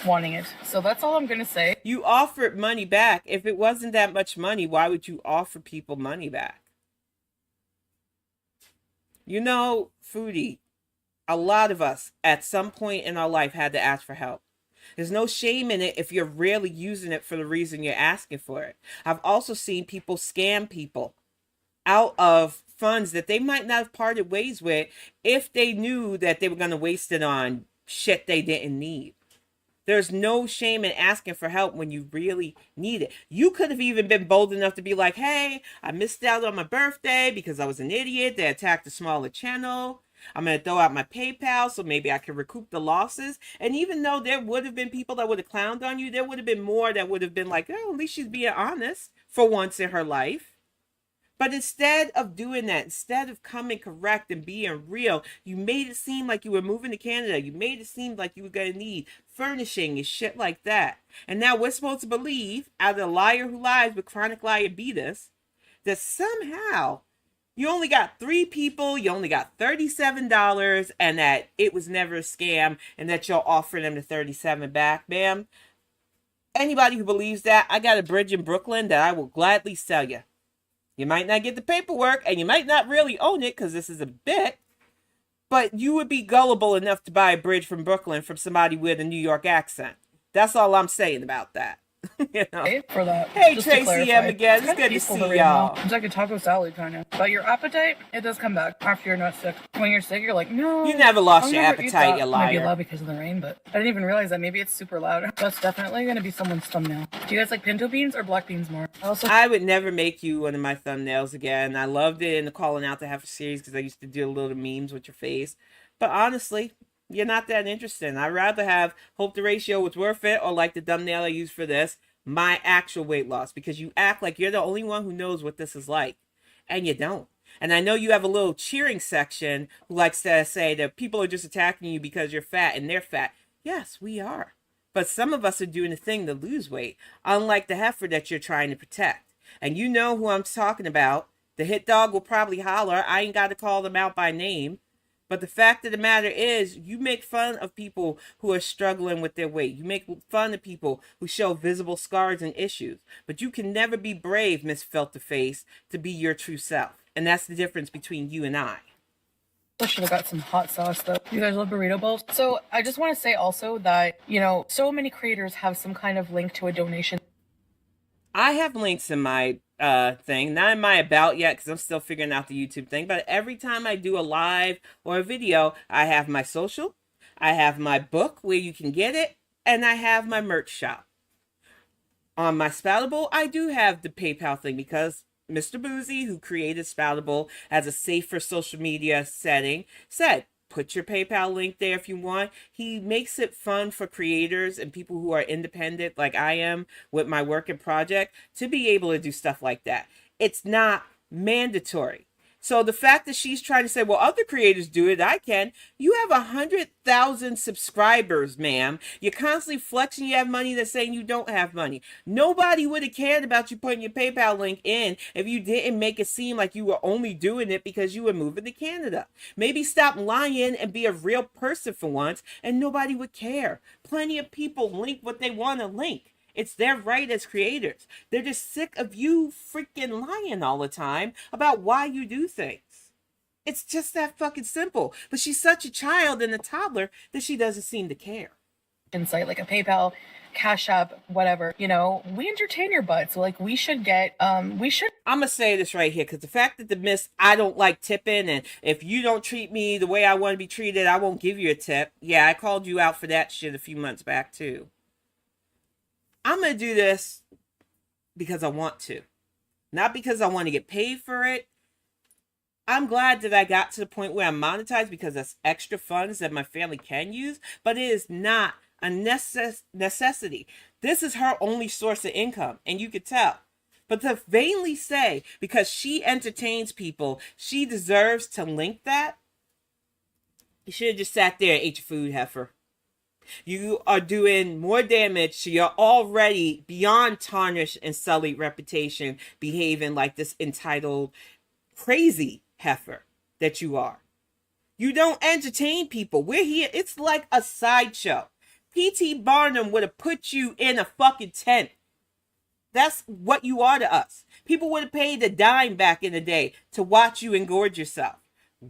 wanting it, so that's all I'm gonna say. You offered money back. If it wasn't that much money, why would you offer people money back? You know, Foodie, a lot of us at some point in our life had to ask for help. There's no shame in it if you're really using it for the reason you're asking for it. I've also seen people scam people out of funds that they might not have parted ways with if they knew that they were going to waste it on shit they didn't need. There's no shame in asking for help when you really need it. You could have even been bold enough to be like, hey, I missed out on my birthday because I was an idiot that attacked a smaller channel. I'm going to throw out my PayPal so maybe I can recoup the losses. And even though there would have been people that would have clowned on you, there would have been more that would have been like, oh, at least she's being honest for once in her life. But instead of doing that, instead of coming correct and being real, you made it seem like you were moving to Canada. You made it seem like you were going to need furnishing and shit like that. And now we're supposed to believe, out of the liar who lies with chronic liabetes, that somehow you only got 3 people, you only got $37, and that it was never a scam, and that you'll offer them the $37 back, ma'am. Anybody who believes that, I got a bridge in Brooklyn that I will gladly sell you. You might not get the paperwork, and you might not really own it, because this is a bit, but you would be gullible enough to buy a bridge from Brooklyn from somebody with a New York accent. That's all I'm saying about that. You know? For that. Hey, Just to Tracy clarify. M. again. It's kinda good to peaceful see right y'all. now. It's like a taco salad kind of. But your appetite, it does come back after you're not sick. When you're sick, you're like, no. You never lost I'll your never eat appetite, that. you Might be liar. loud because of the rain, but I didn't even realize that. Maybe it's super loud. That's definitely going to be someone's thumbnail. Do you guys like pinto beans or black beans more? I would never make you one of my thumbnails again. I loved it in the Calling Out to Heffa series because I used to do little memes with your face. But honestly, you're not that interesting. I'd rather have Hope the Ratio was worth it, or like the thumbnail I used for this, my actual weight loss, because you act like you're the only one who knows what this is like, and you don't. And I know you have a little cheering section who likes to say that people are just attacking you because you're fat and they're fat. Yes, we are. But some of us are doing a thing to lose weight, unlike the heifer that you're trying to protect. And you know who I'm talking about. The hit dog will probably holler. I ain't got to call them out by name. But the fact of the matter is, you make fun of people who are struggling with their weight. You make fun of people who show visible scars and issues. But you can never be brave, Miss Felterface, to be your true self. And that's the difference between you and I. I should have got some hot sauce though. You guys love burrito bowls? So I just want to say also that, you know, so many creators have some kind of link to a donation. I have links in my thing, not in my about yet because I'm still figuring out the YouTube thing, but every time I do a live or a video, I have my social, I have my book where you can get it, and I have my merch shop. On my Spoutable, I do have the PayPal thing because Mr. Boozy, who created Spoutable as a safer social media setting, said, put your PayPal link there if you want. He makes it fun for creators and people who are independent like I am with my work and project to be able to do stuff like that. It's not mandatory. So the fact that she's trying to say, well, other creators do it, I can. You have 100,000 subscribers, ma'am. You're constantly flexing you have money that's saying you don't have money. Nobody would have cared about you putting your PayPal link in if you didn't make it seem like you were only doing it because you were moving to Canada. Maybe stop lying and be a real person for once, and nobody would care. Plenty of people link what they want to link. It's their right as creators. They're just sick of you freaking lying all the time about why you do things. It's just that fucking simple. But she's such a child and a toddler that she doesn't seem to care. Site like a PayPal, Cash App, whatever. You know, we entertain your butt. So like we should get, I'm going to say this right here because the fact that the miss, I don't like tipping, and if you don't treat me the way I want to be treated, I won't give you a tip. Yeah, I called you out for that shit a few months back too. I'm going to do this because I want to. Not because I want to get paid for it. I'm glad that I got to the point where I'm monetized because that's extra funds that my family can use, but it is not a necessity. This is her only source of income, and you could tell. But to vainly say, because she entertains people, she deserves to link that, you should have just sat there and ate your food, heifer. You are doing more damage to your already beyond tarnished and sullied reputation behaving like this entitled crazy heifer that you are. You don't entertain people. We're here. It's like a sideshow. P.T. Barnum would have put you in a fucking tent. That's what you are to us. People would have paid a dime back in the day to watch you engorge yourself.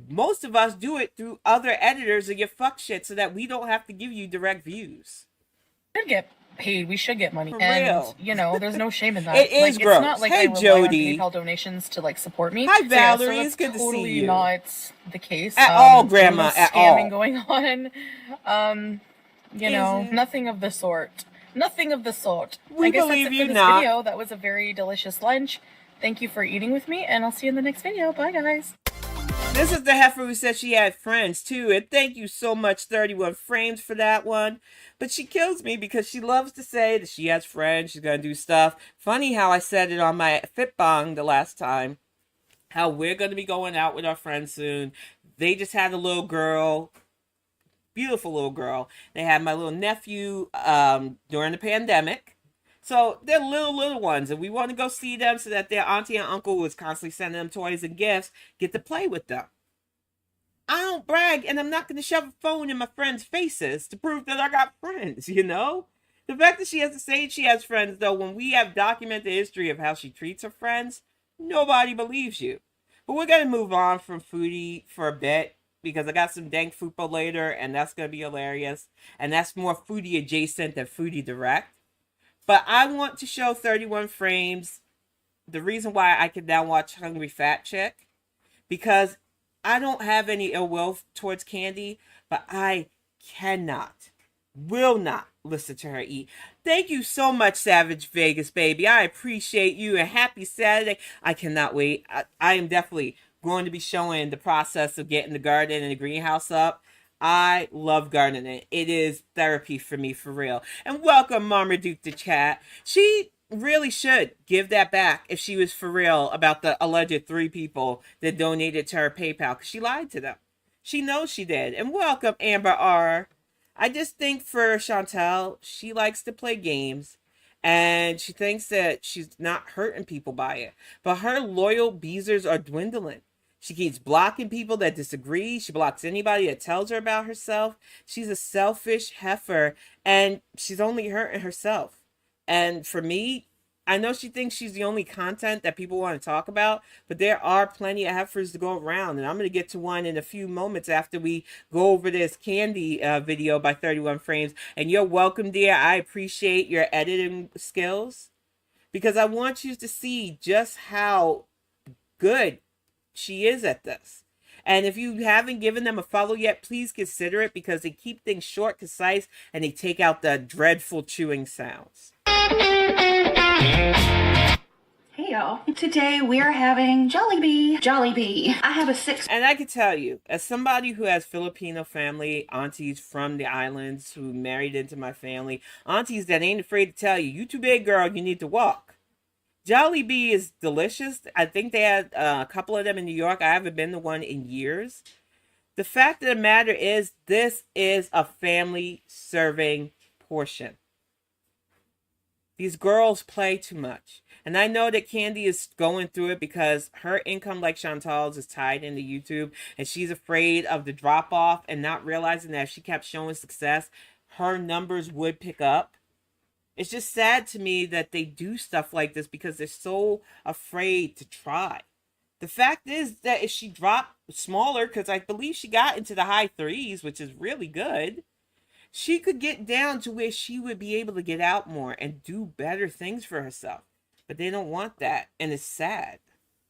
Most of us do it through other editors of your fuck shit so that we don't have to give you direct views. We should get paid. We should get money. For and, real. you know, there's no shame in that. It is like, gross. It's not like Hey, I rely Jody. on PayPal donations to, like, support me. Hi, Valerie. So It's good to see totally you. not the case. At all, Grandma, there's at scamming all. going on. You know, it? nothing of the sort. Nothing of the sort. We I guess believe that's it you for this not. video. That was a very delicious lunch. Thank you for eating with me, and I'll see you in the next video. Bye, guys. This is the heifer who said she had friends too, and thank you so much, 31 Frames, for that one. But she kills me because she loves to say that she has friends, she's gonna do stuff. Funny how I said it on my Fitbong the last time, how we're gonna be going out with our friends soon. They just had a little girl, beautiful little girl. They had my little nephew during the pandemic. So they're little ones, and we want to go see them so that their auntie and uncle, who is constantly sending them toys and gifts, get to play with them. I don't brag, and I'm not going to shove a phone in my friends' faces to prove that I got friends, you know? The fact that she has to say she has friends, though, when we have documented history of how she treats her friends, nobody believes you. But we're going to move on from Foodie for a bit, because I got some Dank Fupa later, and that's going to be hilarious. And that's more Foodie adjacent than Foodie direct. But I want to show 31 Frames the reason why I can now watch Hungry Fat Chick. Because I don't have any ill will towards Candy, but I will not listen to her eat. Thank you so much, Savage Vegas, baby. I appreciate you, and happy Saturday. I cannot wait. I am definitely going to be showing the process of getting the garden and the greenhouse up. I love gardening. It is therapy for me, for real. And welcome, Marmaduke to chat. She really should give that back if she was for real about the alleged 3 people that donated to her PayPal, because she lied to them. She knows she did. And welcome, Amber R. I just think for Chantel, she likes to play games, and she thinks that she's not hurting people by it. But her loyal Beezers are dwindling. She keeps blocking people that disagree. She blocks anybody that tells her about herself. She's a selfish heifer, and she's only hurting herself. And for me, I know she thinks she's the only content that people want to talk about, but there are plenty of heifers to go around, and I'm going to get to one in a few moments after we go over this Candy video by 31 Frames. And you're welcome, dear. I appreciate your editing skills, because I want you to see just how good she is at this. And if you haven't given them a follow yet, please consider it, because they keep things short, concise, and they take out the dreadful chewing sounds. Hey y'all, today we are having Jollibee. I have a 6. And I can tell you, as somebody who has Filipino family, aunties from the islands who married into my family, aunties that ain't afraid to tell you, you too big, girl, you need to walk. Jollibee is delicious. I think they had a couple of them in New York. I haven't been to one in years. The fact of the matter is, this is a family serving portion. These girls play too much. And I know that Candy is going through it because her income, like Chantal's, is tied into YouTube. And she's afraid of the drop off and not realizing that if she kept showing success, her numbers would pick up. It's just sad to me that they do stuff like this because they're so afraid to try. The fact is that if she dropped smaller, because I believe she got into the high 3s, which is really good, she could get down to where she would be able to get out more and do better things for herself. But they don't want that, and it's sad.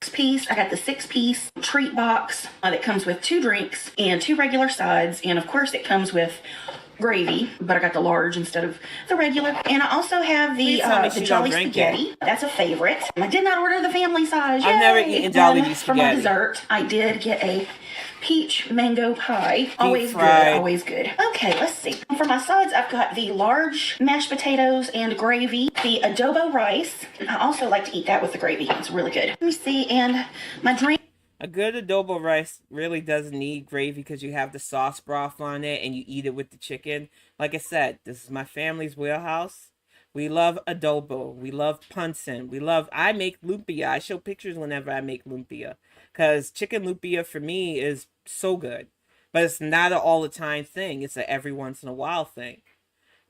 Piece. I got the 6-piece treat box that comes with 2 drinks and 2 regular sides, and of course it comes with gravy, but I got the large instead of the regular. And I also have the Please tell me she Jolly don't drink Spaghetti. That's a favorite. I did not order the family size. I've never Yay! eaten Jolly And Bee for my spaghetti. dessert, I did get a peach mango pie. Always fried. good, always good. Okay, let's see. For my sides, I've got the large mashed potatoes and gravy, the adobo rice. I also like to eat that with the gravy. It's really good. Let me see, and my drink. A good adobo rice really doesn't need gravy because you have the sauce broth on it and you eat it with the chicken. Like I said, this is my family's wheelhouse. We love adobo. We love punsin. I make lumpia. I show pictures whenever I make lumpia. Because chicken lumpia for me is so good. But it's not an all the time thing. It's a every once in a while thing.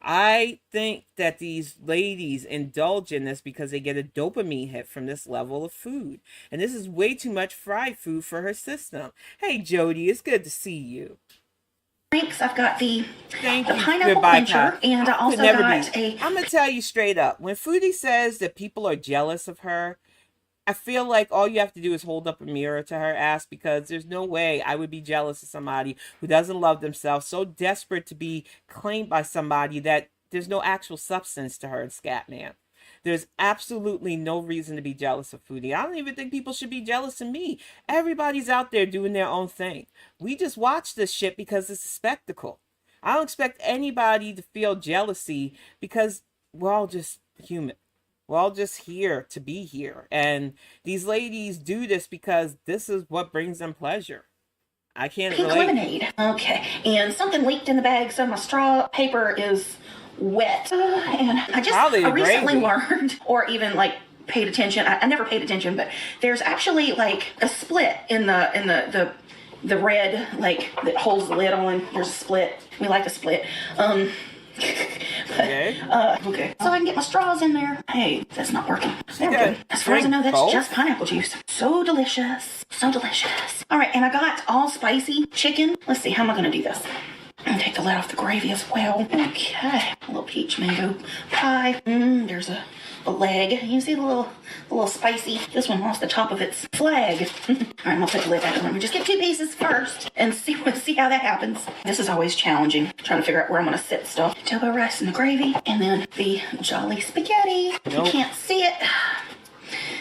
I think that these ladies indulge in this because they get a dopamine hit from this level of food. And this is way too much fried food for her system. Hey, Jody, it's good to see you. Drinks, I've got the Thank you. pineapple Goodbye, quencher, Pat. and I also got a. I'm going to tell you straight up. When Foodie says that people are jealous of her, I feel like all you have to do is hold up a mirror to her ass, because there's no way I would be jealous of somebody who doesn't love themselves, so desperate to be claimed by somebody that there's no actual substance to her and Scatman. There's absolutely no reason to be jealous of Foodie. I don't even think people should be jealous of me. Everybody's out there doing their own thing. We just watch this shit because it's a spectacle. I don't expect anybody to feel jealousy because we're all just human. We're all just here to be here. And these ladies do this because this is what brings them pleasure. I can't Pink relate. lemonade. Okay. And something leaked in the bag, so my straw paper is wet. And I recently learned, or even like paid attention. I never paid attention, but there's actually like a split in the red, like that holds the lid on. There's a split. We like the split. Okay. Okay. So I can get my straws in there. Hey, that's not working. There we Yeah, go. As far as I know, that's both. just pineapple juice. So delicious. So delicious. All right, and I got all spicy chicken. Let's see, how am I going to do this? And take the lid off the gravy as well. Okay. A little peach mango pie. There's a leg. You can see the little spicy. This one lost the top of its flag. All right, I'm gonna put the lid back on. Let me just get 2 pieces first and see how that happens. This is always challenging, trying to figure out where I'm gonna sit stuff. Adobo rice and the gravy, and then the Jolly Spaghetti. Nope. You can't see it.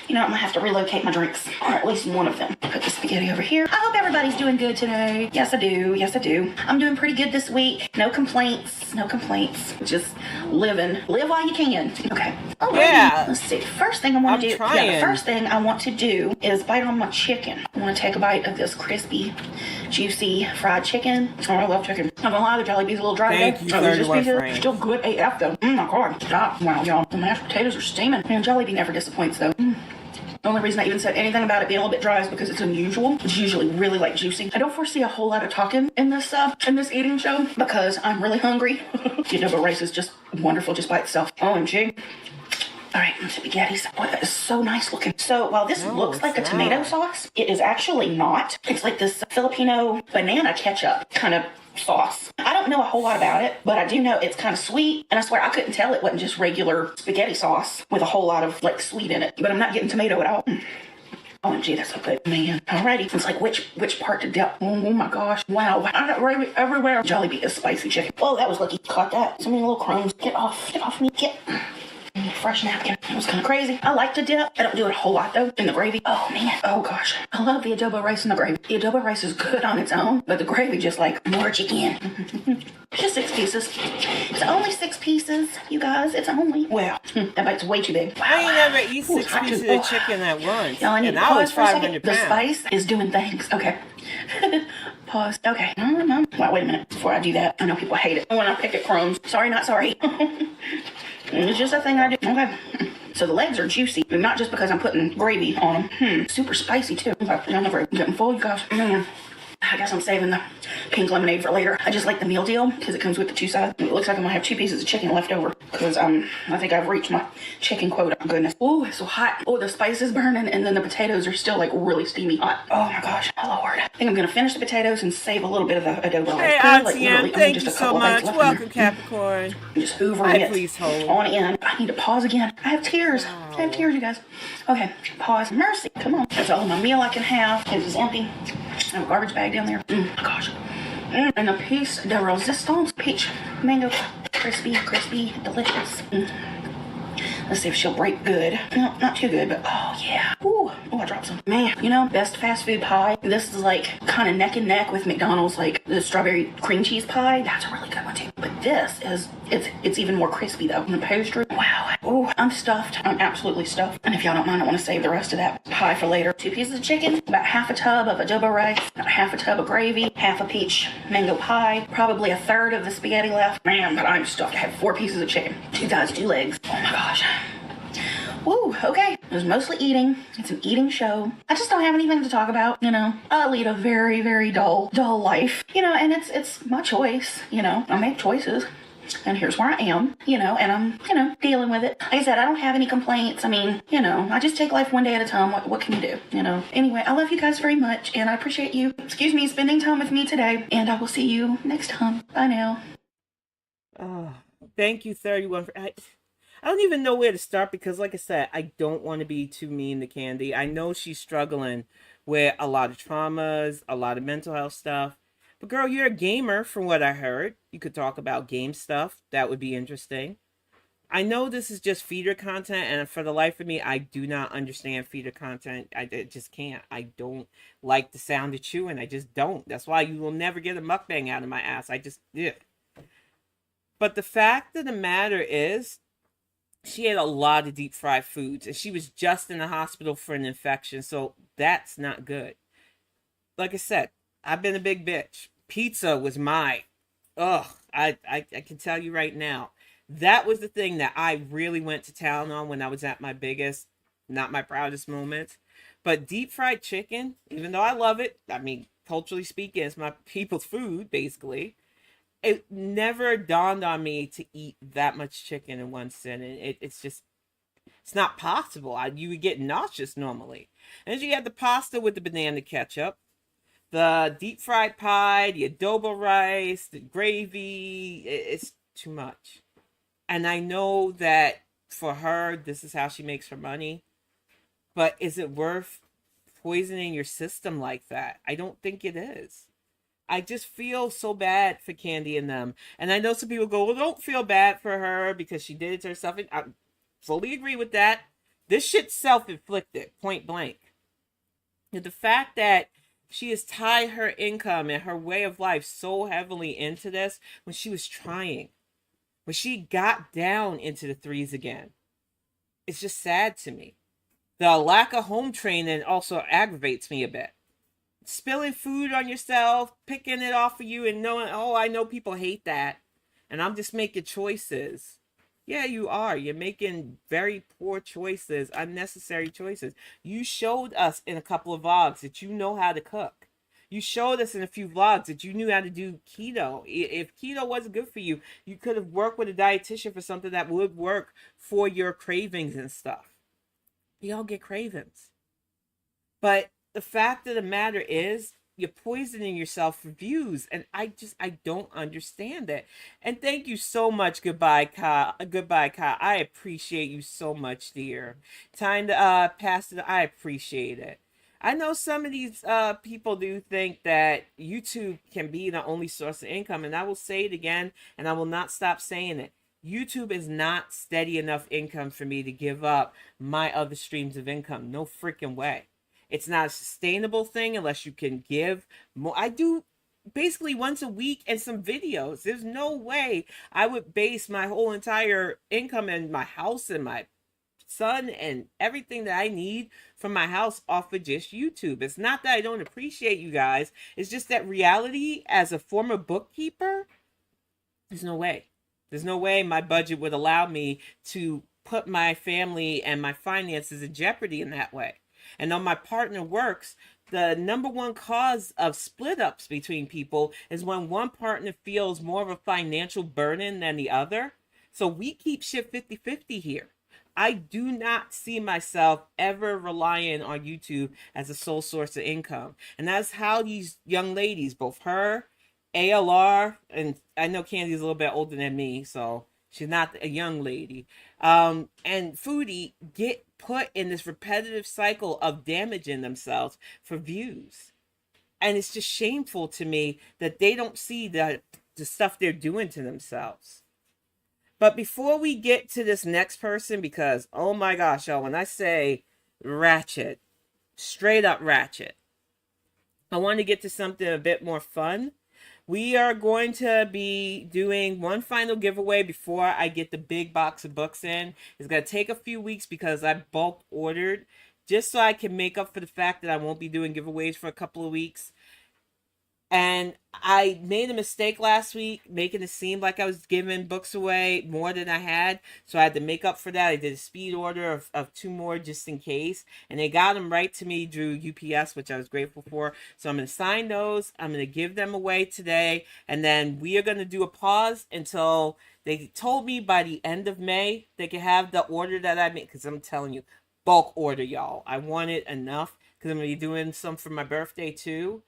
You know, I'm gonna have to relocate my drinks, or at least one of them. Put the spaghetti over here. I hope everybody's doing good today. Yes, I do. Yes, I do. I'm doing pretty good this week. No complaints. No complaints. Just living. Live while you can. Okay. Alrighty. Yeah. Let's see. First thing I want to do. trying. Yeah, the first thing I want to do is bite on my chicken. I want to take a bite of this crispy, juicy fried chicken. Oh, I love chicken. I'm gonna lie, the Jolly Bee's a little dry Thank today. you, These 31 pieces are frames. still good AF though. My God. Stop. Wow, y'all. The mashed potatoes are steaming. Man, Jolly Bee never disappoints though. The only reason I even said anything about it being a little bit dry is because it's unusual. It's usually really like juicy. I don't foresee a whole lot of talking in this eating show because I'm really hungry. The adobo rice is just wonderful just by itself. OMG. All right, spaghettis. Boy, that is so nice looking. So while this looks like a tomato sauce, it is actually not. It's like this Filipino banana ketchup kind of sauce. I don't know a whole lot about it, but I do know it's kind of sweet, and I swear I couldn't tell it wasn't just regular spaghetti sauce with a whole lot of like sweet in it, but I'm not getting tomato at all. OMG, that's so good, man. Alrighty, it's like which part to dip. Oh my gosh, wow, I got gravy everywhere. Jolly Bee is spicy chicken. Oh, that was lucky. Caught that. So many little crumbs. Get off me. Get. Fresh napkin. It was kind of crazy. I like to dip. I don't do it a whole lot though in the gravy. Oh man. Oh gosh. I love the adobo rice and the gravy. The adobo rice is good on its own, but the gravy just like more chicken. Just 6 pieces. It's only 6 pieces, you guys. It's only. Well, that bite's way too big. Wow. I ain't never eat 6 pieces of chicken at once. Y'all, I need and to I was pause for a second. 500 The pounds. spice is doing things. Okay. Pause. Okay. No. Well, wait a minute before I do that. I know people hate it when I pick at crumbs. Sorry, not sorry. It's just a thing I do. Okay. So the legs are juicy, but not just because I'm putting gravy on them. Super spicy too. Okay. I'm never getting full, you guys. Man. I guess I'm saving the pink lemonade for later. I just like the meal deal because it comes with the 2 sides. It looks like I'm gonna have 2 pieces of chicken left over because I think I've reached my chicken quota. Oh, goodness. Oh, it's so hot. Oh, the spice is burning, and then the potatoes are still like really steamy hot. Oh my gosh, my Lord. I think I'm gonna finish the potatoes and save a little bit of the adobo. Hey, Auntie Ann, thank you so much. Welcome, Capricorn. Just hoovering Hi, it please hold. on in. I need to pause again. I have tears. I have tears, you guys. Okay, pause. Mercy. Come on. That's all my meal I can have. It is empty. I have a garbage bag down there. My gosh. And a piece de resistance. Peach mango. Crispy, delicious. Let's see if she'll break good. No, not too good, but oh yeah. Ooh, I dropped some. Man, you know, best fast food pie. This is like kind of neck and neck with McDonald's, like the strawberry cream cheese pie. That's a really good one too. But this is, it's even more crispy though. And the pastry, wow. Ooh, I'm stuffed. I'm absolutely stuffed. And if y'all don't mind, I want to save the rest of that pie for later. 2 pieces of chicken, about half a tub of adobo rice, about half a tub of gravy, half a peach mango pie, probably a third of the spaghetti left. Man, but I'm stuffed. I had 4 pieces of chicken, 2 thighs, 2 legs. Oh my gosh. Woo, okay. It was mostly eating. It's an eating show. I just don't have anything to talk about, you know. I lead a very, very dull life, you know, and it's my choice, you know. I make choices. And here's where I am, you know, and I'm, you know, dealing with it. Like I said, I don't have any complaints. I mean, you know, I just take life one day at a time. What can you do, you know? Anyway, I love you guys very much, and I appreciate you, spending time with me today. And I will see you next time. Bye now. Oh, thank you, 31. I don't even know where to start because, like I said, I don't want to be too mean to Candy. I know she's struggling with a lot of traumas, a lot of mental health stuff. But girl, you're a gamer from what I heard. You could talk about game stuff. That would be interesting. I know this is just feeder content, and for the life of me, I do not understand feeder content. I just can't. I don't like the sound of chewing. I just don't. That's why you will never get a mukbang out of my ass. I just, yeah. But the fact of the matter is, she had a lot of deep fried foods, and she was just in the hospital for an infection, so that's not good. Like I said, I've been a big bitch. Pizza was my, I can tell you right now, that was the thing that I really went to town on when I was at my biggest, not my proudest moments. But deep fried chicken, even though I love it, I mean, culturally speaking, it's my people's food, basically. It never dawned on me to eat that much chicken in one sitting. It's just, it's not possible. You would get nauseous normally. And you had the pasta with the banana ketchup, the deep fried pie, the adobo rice, the gravy. It's too much. And I know that for her, this is how she makes her money. But is it worth poisoning your system like that? I don't think it is. I just feel so bad for Candy and them. And I know some people go, well, don't feel bad for her because she did it to herself. And I fully agree with that. This shit's self-inflicted, point blank. And the fact that she has tied her income and her way of life so heavily into this when she was trying, when she got down into the threes again, it's just sad to me. The lack of home training also aggravates me a bit. Spilling food on yourself, picking it off of you, and knowing, oh, I know people hate that, and I'm just making choices. Yeah, you are. You're making very poor choices, unnecessary choices. You showed us in a couple of vlogs that you know how to cook. You showed us in a few vlogs that you knew how to do keto. If keto wasn't good for you, you could have worked with a dietitian for something that would work for your cravings and stuff. We all get cravings. But the fact of the matter is, you're poisoning yourself for views, and I don't understand that. And thank you so much, goodbye, Kyle. I appreciate you so much, dear. Time to pass it. I appreciate it. I know some of these people do think that YouTube can be the only source of income, and I will say it again, and I will not stop saying it. YouTube is not steady enough income for me to give up my other streams of income. No freaking way. It's not a sustainable thing unless you can give more. I do basically once a week and some videos. There's no way I would base my whole entire income and my house and my son and everything that I need from my house off of just YouTube. It's not that I don't appreciate you guys. It's just that reality as a former bookkeeper, there's no way. There's no way my budget would allow me to put my family and my finances in jeopardy in that way. And though my partner works, the number one cause of split ups between people is when one partner feels more of a financial burden than the other. So we keep shit 50-50 here. I do not see myself ever relying on YouTube as a sole source of income. And that's how these young ladies, both her, ALR, and I know Candy's a little bit older than me, so she's not a young lady, and Foodie get put in this repetitive cycle of damaging themselves for views. And it's just shameful to me that they don't see the stuff they're doing to themselves. But before we get to this next person, because oh my gosh, y'all, when I say ratchet, straight up ratchet, I want to get to something a bit more fun. We are going to be doing one final giveaway before I get the big box of books in. It's going to take a few weeks because I bulk ordered, just so I can make up for the fact that I won't be doing giveaways for a couple of weeks. And I made a mistake last week, making it seem like I was giving books away more than I had. So I had to make up for that. I did a speed order of 2 more just in case. And they got them right to me through UPS, which I was grateful for. So I'm going to sign those. I'm going to give them away today. And then we are going to do a pause until they told me by the end of May they can have the order that I made. Because I'm telling you, bulk order, y'all. I want it enough because I'm going to be doing some for my birthday too.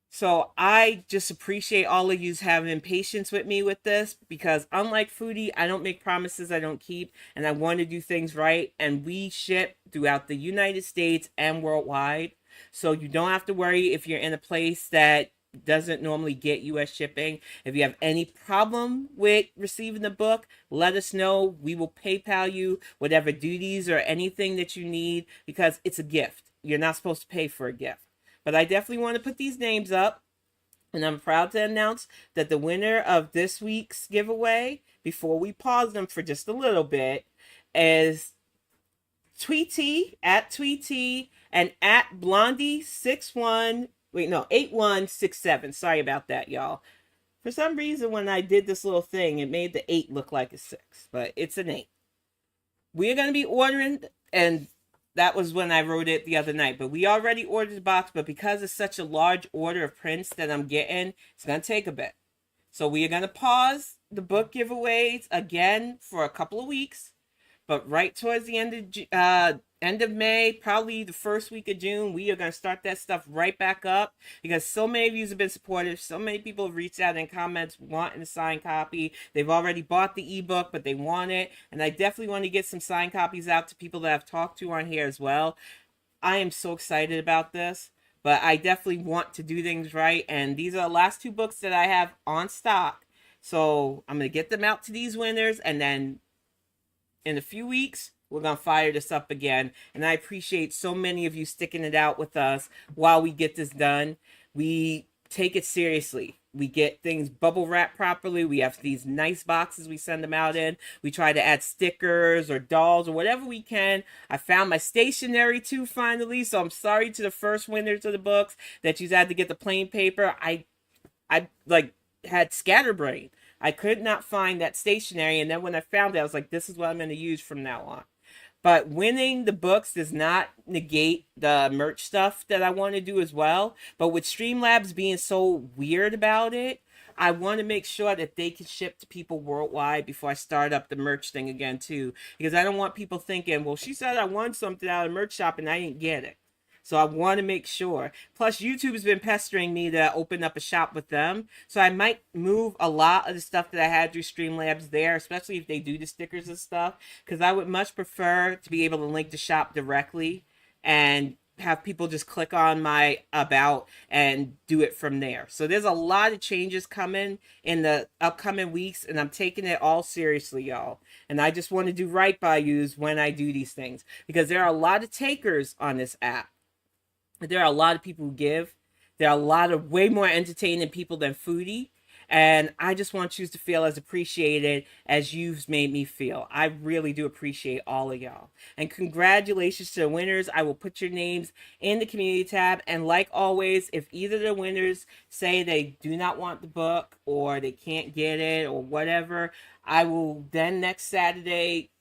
So I just appreciate all of you having patience with me with this, because unlike Foodie, I don't make promises I don't keep, and I want to do things right. And we ship throughout the United States and worldwide. So you don't have to worry if you're in a place that doesn't normally get US shipping. If you have any problem with receiving the book, let us know. We will PayPal you whatever duties or anything that you need, because it's a gift. You're not supposed to pay for a gift. But I definitely want to put these names up. And I'm proud to announce that the winner of this week's giveaway, before we pause them for just a little bit, is Tweety, at Tweety, and at Blondie61, 8167. Sorry about that, y'all. For some reason, when I did this little thing, it made the 8 look like a 6, but it's an 8. We're going to be ordering, and that was when I wrote it the other night. But we already ordered the box, but because it's such a large order of prints that I'm getting, it's going to take a bit. So we are going to pause the book giveaways again for a couple of weeks. But right towards the end of May, probably the first week of June, we are going to start that stuff right back up, because so many of you have been supportive. So many people have reached out in comments wanting a signed copy. They've already bought the ebook, but they want it. And I definitely want to get some signed copies out to people that I've talked to on here as well. I am so excited about this, but I definitely want to do things right. And these are the last 2 books that I have on stock. So I'm going to get them out to these winners, and then in a few weeks, we're going to fire this up again. And I appreciate so many of you sticking it out with us while we get this done. We take it seriously. We get things bubble wrapped properly. We have these nice boxes we send them out in. We try to add stickers or dolls or whatever we can. I found my stationery too finally. So I'm sorry to the first winners of the books that you had to get the plain paper. I like had scatterbrain. I could not find that stationery, and then when I found it, I was like, this is what I'm going to use from now on. But winning the books does not negate the merch stuff that I want to do as well. But with Streamlabs being so weird about it, I want to make sure that they can ship to people worldwide before I start up the merch thing again too. Because I don't want people thinking, well, she said I won something out of the merch shop and I didn't get it. So I want to make sure. Plus, YouTube has been pestering me to open up a shop with them. So I might move a lot of the stuff that I had through Streamlabs there, especially if they do the stickers and stuff. Because I would much prefer to be able to link the shop directly and have people just click on my about and do it from there. So there's a lot of changes coming in the upcoming weeks, and I'm taking it all seriously, y'all. And I just want to do right by you when I do these things, because there are a lot of takers on this app. There are a lot of people who give. There are a lot of way more entertaining people than Foodie. And I just want you to feel as appreciated as you've made me feel. I really do appreciate all of y'all. And congratulations to the winners. I will put your names in the community tab. And like always, if either of the winners say they do not want the book or they can't get it or whatever, I will then next Saturday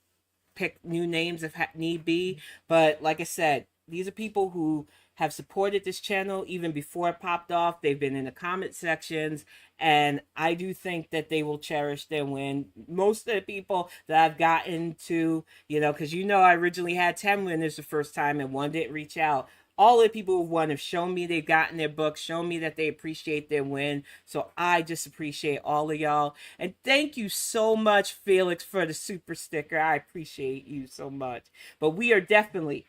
pick new names if need be. But like I said, these are people who have supported this channel even before it popped off. They've been in the comment sections, and I do think that they will cherish their win. Most of the people that I've gotten to, because I originally had 10 winners the first time and one didn't reach out. All the people who won have shown me they've gotten their books, shown me that they appreciate their win. So I just appreciate all of y'all. And thank you so much, Felix, for the super sticker. I appreciate you so much. But we are definitely,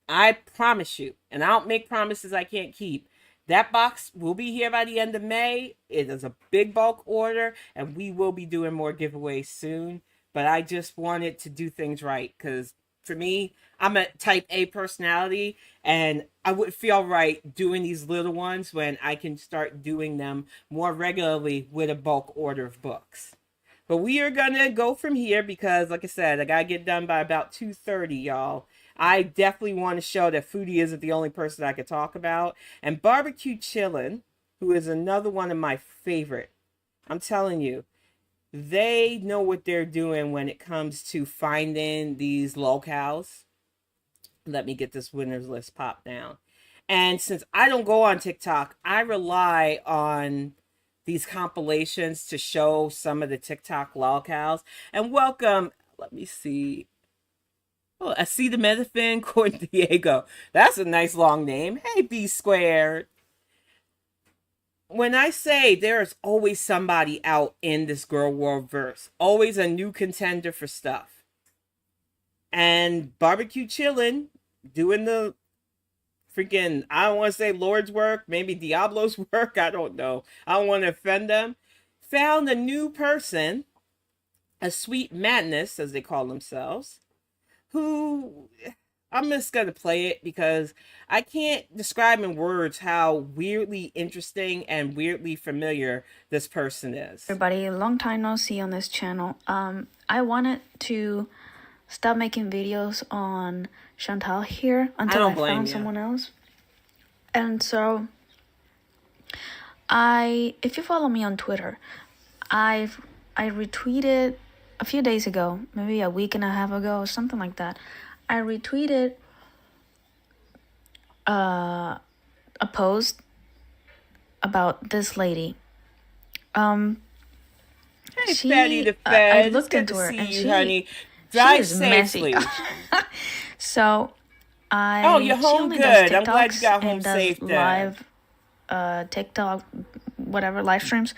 I promise you, and I don't make promises I can't keep, That box will be here by the end of May. It is a big bulk order, and we will be doing more giveaways soon. But I just wanted to do things right because for me, I'm a type A personality, and I would feel right doing these little ones when I can start doing them more regularly with a bulk order of books. But we are going to go from here because, like I said, I got to get done by about 2:30, y'all. I definitely want to show that Foodie isn't the only person I could talk about. And BBQChillin, who is another one of my favorite. I'm telling you, they know what they're doing when it comes to finding these locales. Let me get this winners list popped down. And since I don't go on TikTok, I rely on these compilations to show some of the TikTok locales. And welcome, let me see. Oh, acetaminophen Corn Diego. That's a nice long name. Hey, B squared. When I say there's always somebody out in this girl world verse, always a new contender for stuff. And BBQChillin doing the freaking, I don't want to say Lord's work, maybe Diablo's work, I don't know. I don't want to offend them. Found a new person, a sweet madness, as they call themselves, who, I'm just going to play it because I can't describe in words how weirdly interesting and weirdly familiar this person is. Everybody, long time no see on this channel. I wanted to stop making videos on Chantal here until I found someone else. And so, if you follow me on Twitter, I retweeted a few days ago, maybe a week and a half ago or something like that. I retweeted a post about this lady. Hey, Fatty the Fed. I looked into her, and honey. She is messy. So you're home good. I'm glad you got home safe. Live, TikTok, whatever live streams.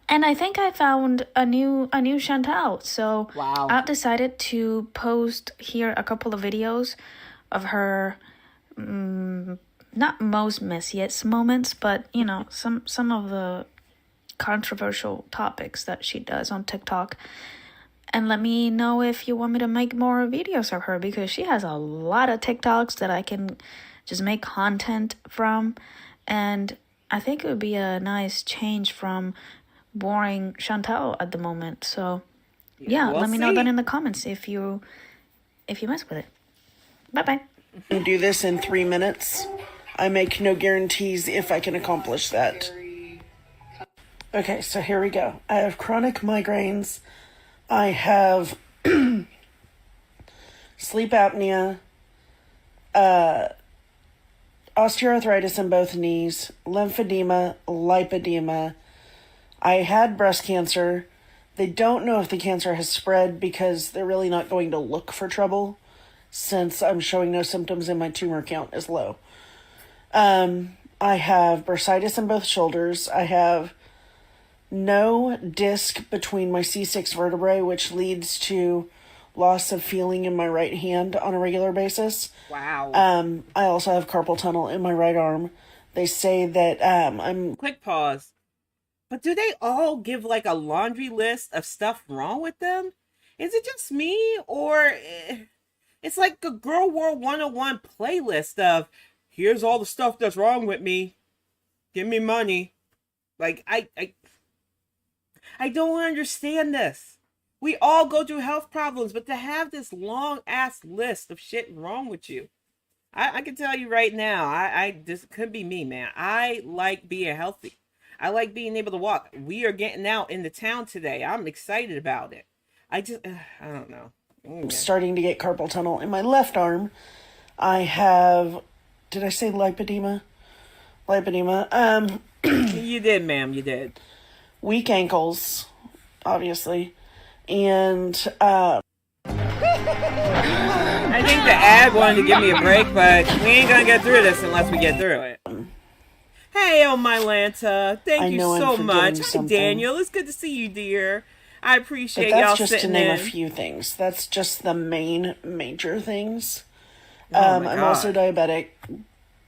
And I think I found a new Chantal. So wow. I've decided to post here a couple of videos of her, not most messiest moments, but you know, some of the controversial topics that she does on TikTok. And let me know if you want me to make more videos of her, because she has a lot of TikToks that I can just make content from. And I think it would be a nice change from boring Chantal at the moment. So yeah, let me know that in the comments if you mess with it. Bye-bye. Do this in 3 minutes. I make no guarantees if I can accomplish that. Okay, so here we go. I have chronic migraines. I have sleep apnea, osteoarthritis in both knees, lymphedema, lipedema. I had breast cancer. They don't know if the cancer has spread because they're really not going to look for trouble since I'm showing no symptoms and my tumor count is low. I have bursitis in both shoulders. I have no disc between my C6 vertebrae, which leads to loss of feeling in my right hand on a regular basis. Wow. I also have carpal tunnel in my right arm. They say that I'm... Quick pause. But do they all give like a laundry list of stuff wrong with them? Is it just me? Or it's like a Girl World 101 playlist of, here's all the stuff that's wrong with me. Give me money. Like, I don't understand this. We all go through health problems, but to have this long ass list of shit wrong with you, I can tell you right now, this could be me, man. I like being healthy. I like being able to walk. We are getting out in the town today. I'm excited about it. I don't know. I'm starting to get carpal tunnel in my left arm. I have, did I say lipedema? Lipedema. You did, ma'am. You did. Weak ankles, obviously. And, I think the ad wanted to give me a break, but we ain't gonna get through this unless we get through it. Hey, oh my Lanta. Thank you so much. Hi, Daniel. It's good to see you, dear. I appreciate y'all sitting in. That's just to name a few things. That's just the major things. Oh I'm also diabetic,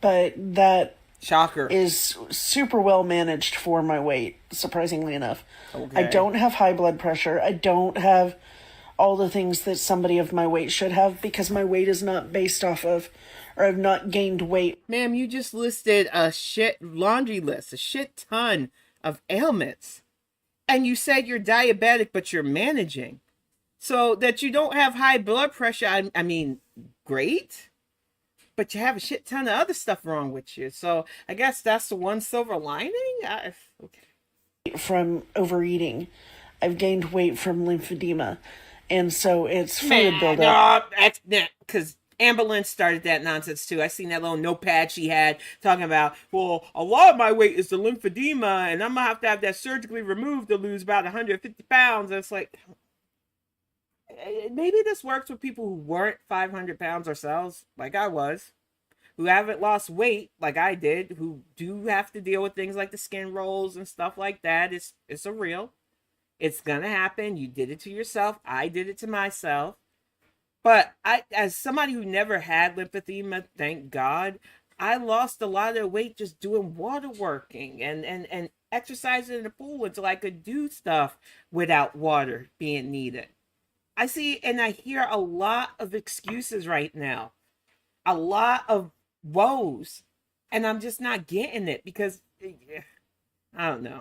but that Shocker. is super well managed for my weight, surprisingly enough. Okay. I don't have high blood pressure. I don't have all the things that somebody of my weight should have because my weight is not based off of, or I've not gained weight. Ma'am, you just listed a shit laundry list, a shit ton of ailments. And you said you're diabetic, but you're managing. So that you don't have high blood pressure, I mean, great. But you have a shit ton of other stuff wrong with you. So I guess that's the one silver lining? Okay. From overeating. I've gained weight from lymphedema. And so it's fluid buildup. No, because Amber Lynn started that nonsense too. I seen that little notepad she had talking about, well, a lot of my weight is the lymphedema, and I'm going to have that surgically removed to lose about 150 pounds. And it's like, maybe this works with people who weren't 500 pounds ourselves, like I was, who haven't lost weight like I did, who do have to deal with things like the skin rolls and stuff like that. It's a real. It's gonna happen. You did it to yourself. I did it to myself. But as somebody who never had lymphedema, thank God, I lost a lot of weight just doing water working and exercising in the pool until I could do stuff without water being needed. I see and I hear a lot of excuses right now. A lot of woes. And I'm just not getting it because I don't know.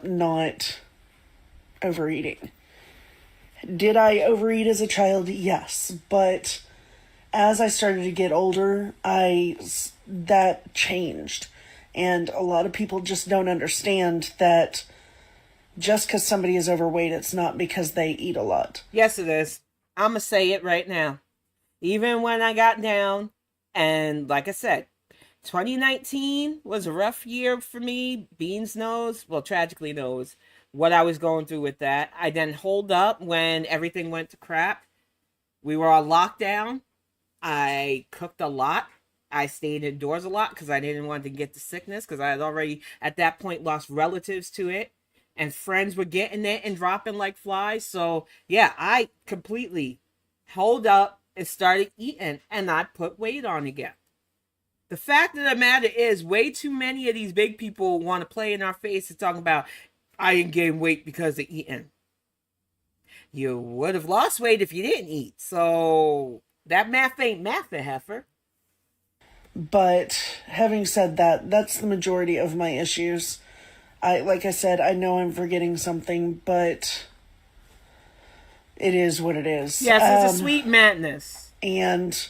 Not overeating. Did I overeat as a child? Yes. But as I started to get older, that changed. And a lot of people just don't understand that just because somebody is overweight, it's not because they eat a lot. Yes, it is. I'm going to say it right now. Even when I got down, and like I said, 2019 was a rough year for me. Beans knows, well, tragically knows what I was going through with that. I then holed up when everything went to crap. We were on lockdown. I cooked a lot. I stayed indoors a lot because I didn't want to get the sickness because I had already, at that point, lost relatives to it. And friends were getting it and dropping like flies. So, yeah, I completely holed up and started eating. And I put weight on again. The fact of the matter is, way too many of these big people want to play in our face and talk about, I didn't gain weight because of eating. You would have lost weight if you didn't eat. So, that math ain't math, heifer. But having said that, that's the majority of my issues. Like I said, I know I'm forgetting something, but it is what it is. Yes, it's a sweet madness. And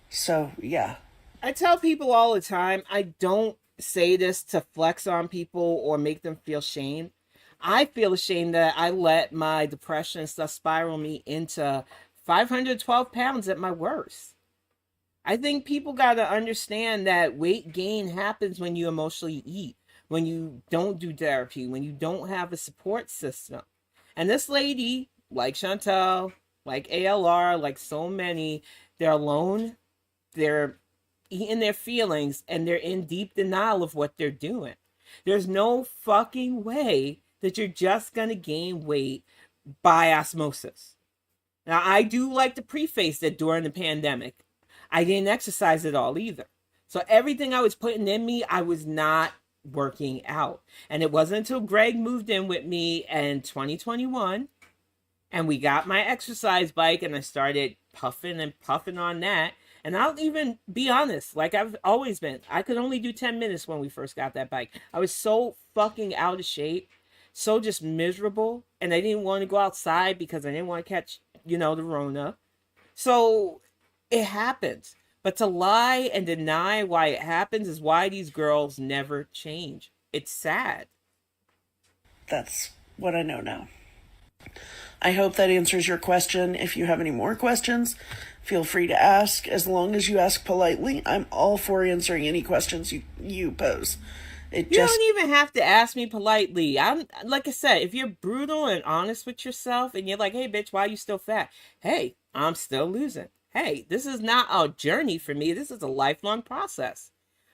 so, yeah. I tell people all the time, I don't say this to flex on people or make them feel shame. I feel ashamed that I let my depression and stuff spiral me into 512 pounds at my worst. I think people got to understand that weight gain happens when you emotionally eat, when you don't do therapy, when you don't have a support system. And this lady, like Chantel, like ALR, like so many, they're alone, they're eating their feelings, and they're in deep denial of what they're doing. There's no fucking way that you're just going to gain weight by osmosis. Now, I do like to preface that during the pandemic, I didn't exercise at all either. So everything I was putting in me, I was not working out. And it wasn't until Greg moved in with me in 2021 and we got my exercise bike and I started puffing and puffing on that. And I'll even be honest, like I've always been, I could only do 10 minutes when we first got that bike. I was so fucking out of shape, so just miserable. And I didn't want to go outside because I didn't want to catch, the Rona. So it happens. But to lie and deny why it happens is why these girls never change. It's sad. That's what I know now. I hope that answers your question. If you have any more questions, feel free to ask. As long as you ask politely, I'm all for answering any questions you pose. You don't even have to ask me politely. I'm like I said, if you're brutal and honest with yourself and you're like, hey, bitch, why are you still fat? Hey, I'm still losing. Hey, this is not a journey for me. This is a lifelong process.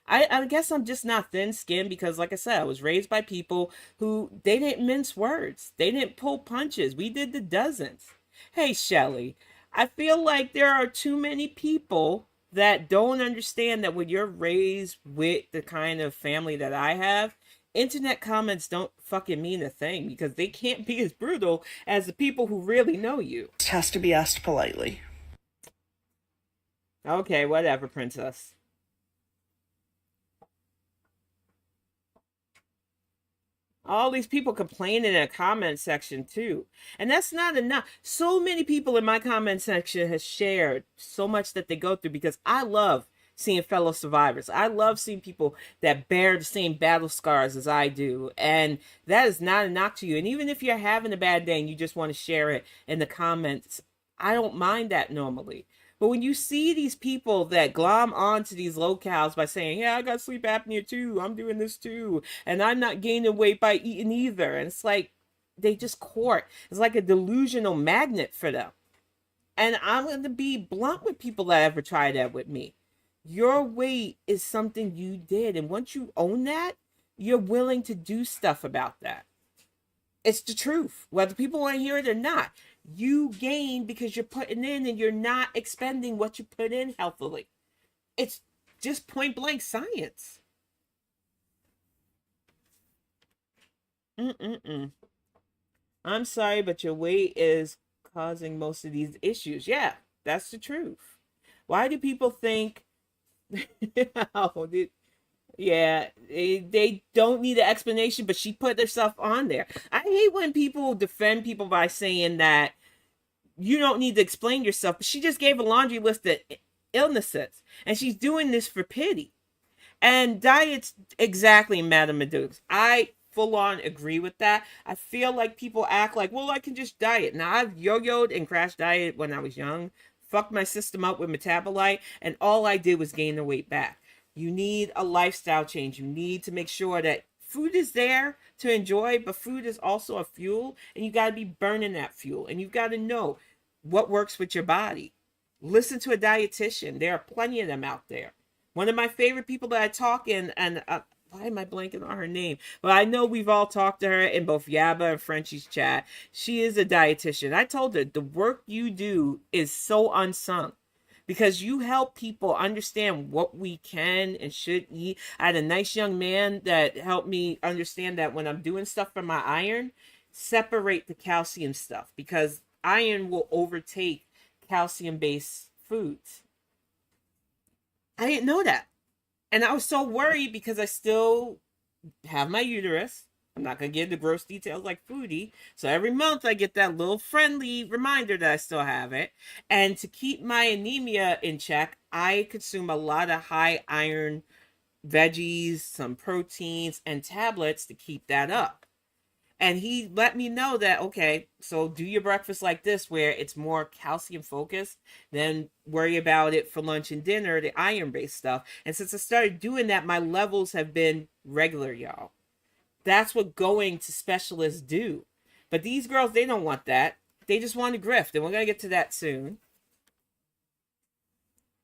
I guess I'm just not thin-skinned because, like I said, I was raised by people who, they didn't mince words. They didn't pull punches. We did the dozens. Hey, Shelly, I feel like there are too many people that don't understand that when you're raised with the kind of family that I have, internet comments don't fucking mean a thing, because they can't be as brutal as the people who really know you. It has to be asked politely. Okay, whatever, princess. All these people complaining in a comment section too. And that's not enough. So many people in my comment section has shared so much that they go through, because I love seeing fellow survivors. I love seeing people that bear the same battle scars as I do. And that is not a knock to you. And even if you're having a bad day and you just want to share it in the comments, I don't mind that normally. But when you see these people that glom onto these locales by saying, yeah, I got sleep apnea too, I'm doing this too, and I'm not gaining weight by eating either. And it's like, they just court. It's like a delusional magnet for them. And I'm going to be blunt with people that ever try that with me. Your weight is something you did. And once you own that, you're willing to do stuff about that. It's the truth. Whether people want to hear it or not. You gain because you're putting in and you're not expending what you put in healthily. It's just point blank science. I'm sorry, but your weight is causing most of these issues. Yeah, that's the truth. Why do people think yeah, they don't need an explanation, but she put herself on there. I hate when people defend people by saying that you don't need to explain yourself, but she just gave a laundry list of illnesses, and she's doing this for pity. And diets, exactly, Madam Medux. I full on agree with that. I feel like people act like, well, I can just diet. Now, I've yo-yoed and crash dieted when I was young, fucked my system up with metabolite, and all I did was gain the weight back. You need a lifestyle change. You need to make sure that food is there to enjoy, but food is also a fuel, and you got to be burning that fuel, and you've got to know what works with your body. Listen to a dietitian. There are plenty of them out there. One of my favorite people that I talk in, and why am I blanking on her name? But I know we've all talked to her in both Yaba and Frenchie's chat. She is a dietitian. I told her the work you do is so unsung, because you help people understand what we can and should eat. I had a nice young man that helped me understand that when I'm doing stuff for my iron, separate the calcium stuff, because iron will overtake calcium-based foods. I didn't know that. And I was so worried because I still have my uterus. I'm not going to get into gross details like Foodie. So every month I get that little friendly reminder that I still have it. And to keep my anemia in check, I consume a lot of high iron veggies, some proteins, and tablets to keep that up. And he let me know that, okay, so do your breakfast like this, where it's more calcium focused, then worry about it for lunch and dinner, the iron-based stuff. And since I started doing that, my levels have been regular, y'all. That's what going to specialists do. But these girls, they don't want that. They just want to grift, and we're going to get to that soon.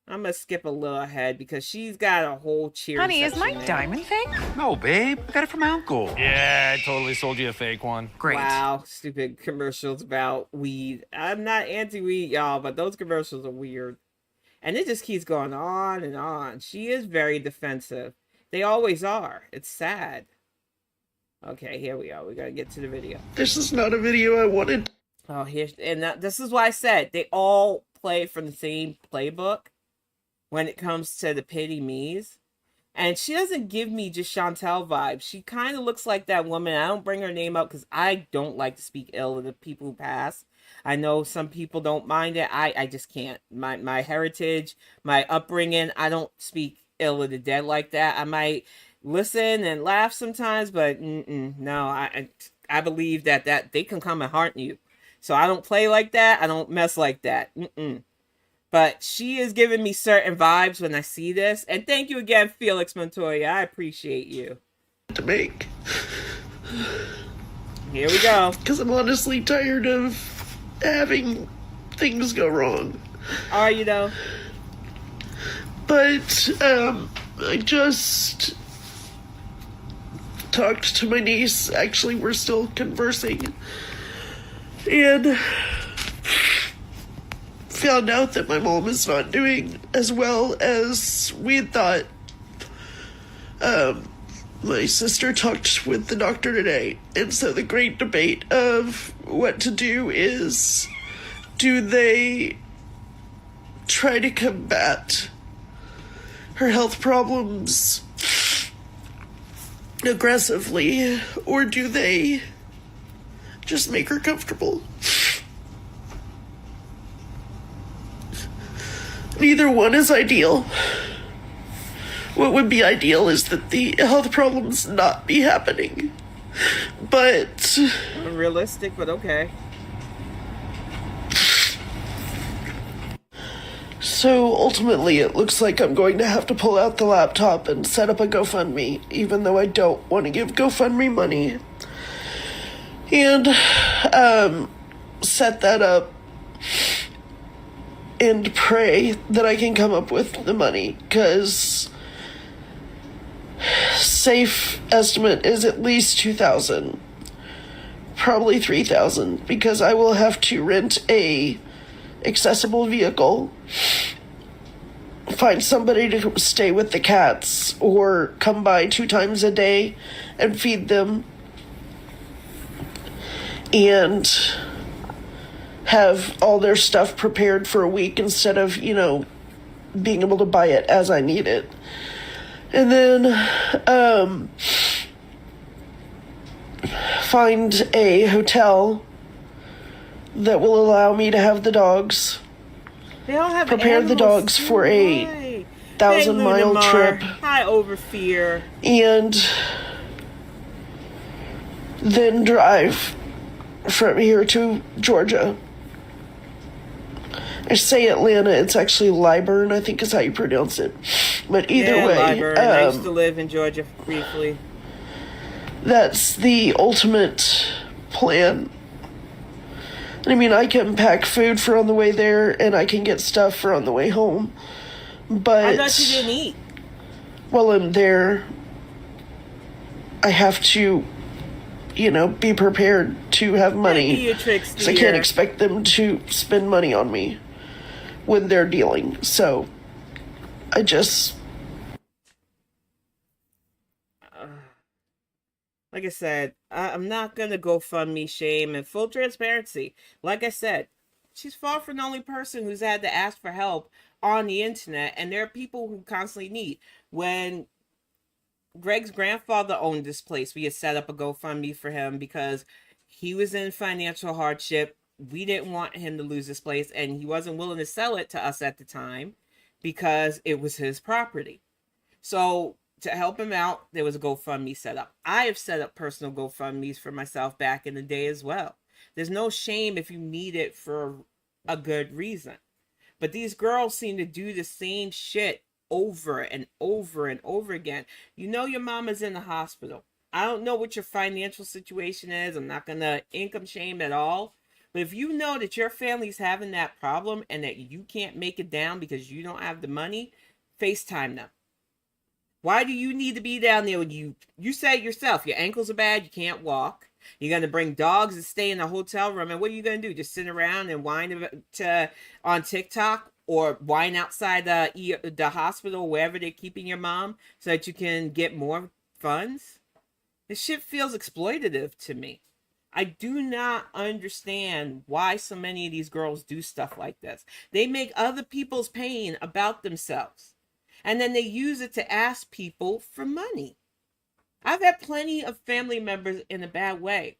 I'm going to skip a little ahead because she's got a whole cheer. Honey, is my diamond fake? No, babe. I got it from my uncle. Yeah, I totally sold you a fake one. Great. Wow, stupid commercials about weed. I'm not anti-weed, y'all, but those commercials are weird. And it just keeps going on and on. She is very defensive. They always are. It's sad. Okay, here we are. We got to get to the video. This is not a video I wanted. Oh, this is why I said they all play from the same playbook when it comes to the pity me's. And she doesn't give me just Chantel vibes. She kind of looks like that woman. I don't bring her name up because I don't like to speak ill of the people who pass. I know some people don't mind it. I just can't. My heritage, my upbringing, I don't speak ill of the dead like that. I might listen and laugh sometimes, but no, I believe that they can come and haunt you. So I don't play like that. I don't mess like that. But she is giving me certain vibes when I see this. And thank you again, Felix Montoya. I appreciate you. To make. Here we go. Because I'm honestly tired of having things go wrong. Are you though? But I just talked to my niece. Actually, we're still conversing. And found out that my mom is not doing as well as we had thought. My sister talked with the doctor today, and so the great debate of what to do is, do they try to combat her health problems aggressively, or do they just make her comfortable? Neither one is ideal. What would be ideal is that the health problems not be happening. But unrealistic, but okay. So ultimately it looks like I'm going to have to pull out the laptop and set up a GoFundMe, even though I don't want to give GoFundMe money. And set that up and pray that I can come up with the money, because safe estimate is at least $2,000, probably $3,000, because I will have to rent a accessible vehicle, find somebody to stay with the cats, or come by 2 times a day and feed them, and have all their stuff prepared for a week instead of, being able to buy it as I need it. And then find a hotel that will allow me to have the dogs. They all have prepare the dogs for a 1,000-mile trip. Hi, Overfear. And then drive from here to Georgia. I say Atlanta, it's actually Liburn, I think is how you pronounce it. But either way, Liburn. I used to live in Georgia briefly. That's the ultimate plan. I mean, I can pack food for on the way there, and I can get stuff for on the way home. But I thought you didn't eat. While I'm there, I have to, be prepared to have money. So I can't expect them to spend money on me when they're dealing. So I just... Like I said, I'm not going to GoFundMe shame, and full transparency. Like I said, she's far from the only person who's had to ask for help on the internet, and there are people who constantly need. When Greg's grandfather owned this place, we had set up a GoFundMe for him because he was in financial hardship. We didn't want him to lose this place, and he wasn't willing to sell it to us at the time because it was his property. So to help him out, there was a GoFundMe set up. I have set up personal GoFundMes for myself back in the day as well. There's no shame if you need it for a good reason. But these girls seem to do the same shit over and over and over again. Your mama's in the hospital. I don't know what your financial situation is. I'm not going to income shame at all. But if you know that your family's having that problem and that you can't make it down because you don't have the money, FaceTime them. Why do you need to be down there when you said yourself, your ankles are bad, you can't walk. You're going to bring dogs and stay in a hotel room. And what are you going to do? Just sit around and whine on TikTok or whine outside the hospital, wherever they're keeping your mom, so that you can get more funds? This shit feels exploitative to me. I do not understand why so many of these girls do stuff like this. They make other people's pain about themselves. And then they use it to ask people for money. I've had plenty of family members in a bad way.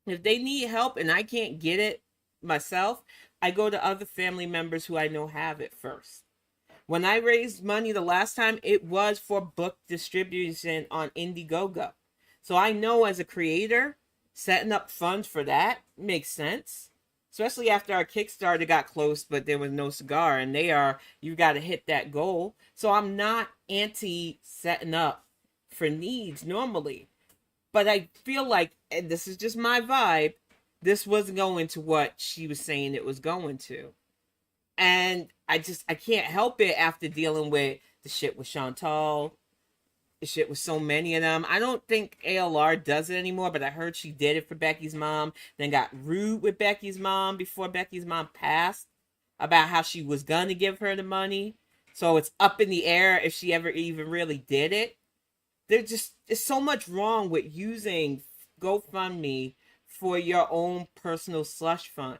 If they need help and I can't get it myself, I go to other family members who I know have it first. When I raised money the last time, it was for book distribution on Indiegogo. So I know as a creator, setting up funds for that makes sense. Especially after our Kickstarter got close, but there was no cigar. And you got to hit that goal. So I'm not anti setting up for needs normally. But I feel like, and this is just my vibe, this wasn't going to what she was saying it was going to. And I can't help it after dealing with the shit with Chantal, the shit with so many of them. I don't think ALR does it anymore, but I heard she did it for Becky's mom, then got rude with Becky's mom before Becky's mom passed. about how she was going to give her the money. So it's up in the air if she ever even really did it. There's so much wrong with using GoFundMe for your own personal slush fund.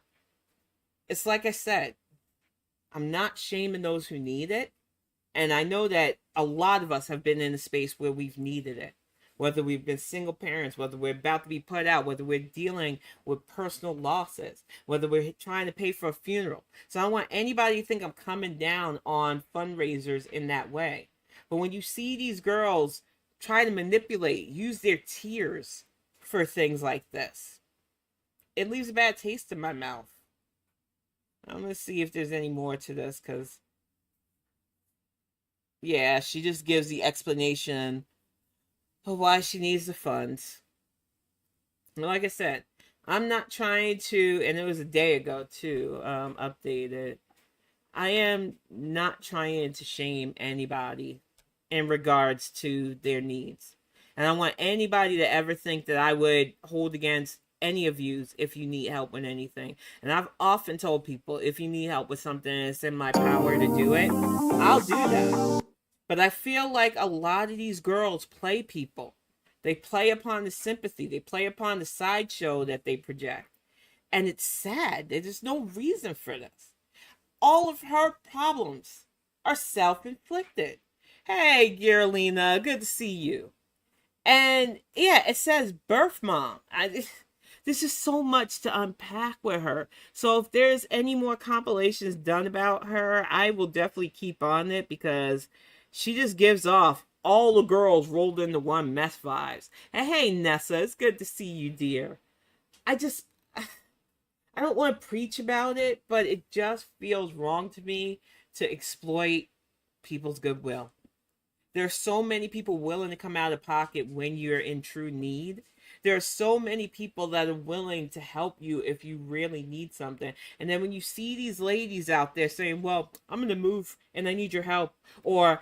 It's like I said, I'm not shaming those who need it. And I know that a lot of us have been in a space where we've needed it. Whether we've been single parents, whether we're about to be put out, whether we're dealing with personal losses, whether we're trying to pay for a funeral. So I don't want anybody to think I'm coming down on fundraisers in that way. But when you see these girls try to manipulate, use their tears for things like this, it leaves a bad taste in my mouth. I'm going to see if there's any more to this, because, yeah, she just gives the explanation of why she needs the funds. And like I said, I'm not trying to, and it was a day ago too, updated. I am not trying to shame anybody in regards to their needs. And I don't want anybody to ever think that I would hold against any of you if you need help with anything. And I've often told people, if you need help with something and it's in my power to do it, I'll do that. But I feel like a lot of these girls play people. They play upon the sympathy. They play upon the sideshow that they project. And it's sad. There's no reason for this. All of her problems are self-inflicted. Hey, Girlina, good to see you. And yeah, it says birth mom. This is so much to unpack with her. So if there's any more compilations done about her, I will definitely keep on it, because she just gives off all the girls rolled into one mess vibes. And hey, Nessa, it's good to see you, dear. I don't want to preach about it, but it just feels wrong to me to exploit people's goodwill. There are so many people willing to come out of pocket when you're in true need. There are so many people that are willing to help you if you really need something. And then when you see these ladies out there saying, well, I'm going to move and I need your help. Or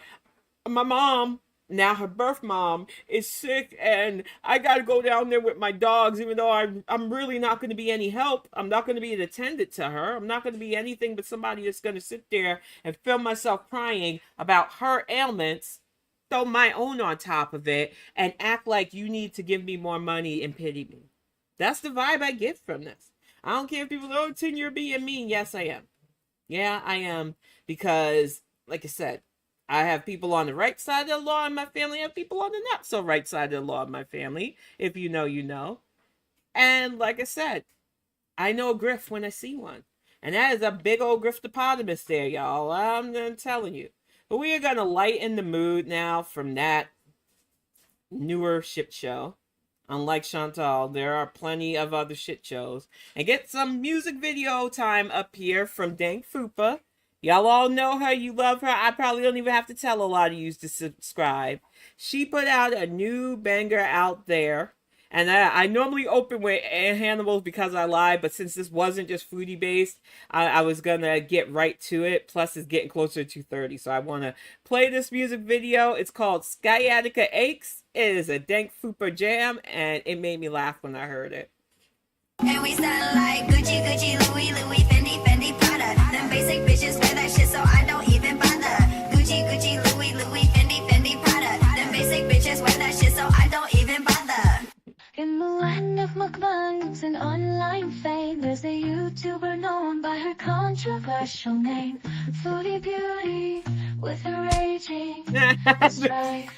my mom, now her birth mom, is sick and I got to go down there with my dogs, even though I'm really not going to be any help. I'm not going to be an attendant to her. I'm not going to be anything but somebody that's going to sit there and film myself crying about her ailments, throw my own on top of it, and act like you need to give me more money and pity me. That's the vibe I get from this. I don't care if people say, oh, Tin, you're being mean. Yes, I am. Yeah, I am. Because, like I said, I have people on the right side of the law in my family. I have people on the not so right side of the law in my family. If you know, you know. And like I said, I know a grift when I see one. And that is a big old griftopotamus there, y'all. I'm telling you. But we are going to lighten the mood now from that newer shit show. Unlike Chantal, there are plenty of other shit shows. And get some music video time up here from Dank Fupa. Y'all all know her. You love her. I probably don't even have to tell a lot of you to subscribe. She put out a new banger out there. And I normally open with Hannibals because I lied, but since this wasn't just foodie based, I was gonna get right to it. Plus, it's getting closer to 2:30, so I want to play this music video. It's called Sciatica Aches. It is a Dank Fupa jam, and it made me laugh when I heard it. And we style like Gucci, Gucci, Louis, Louis, Fendi, Fendi, Prada. Them basic bitches wear that shit, so I don't even bother. Gucci, Gucci, Louis, Louis, Fendi, Fendi, Prada. Them basic bitches wear that shit, so I don't even bother. In the land of mukbangs and online fame, there's a YouTuber known by her controversial name, Foodie Beauty, with her raging. That's right.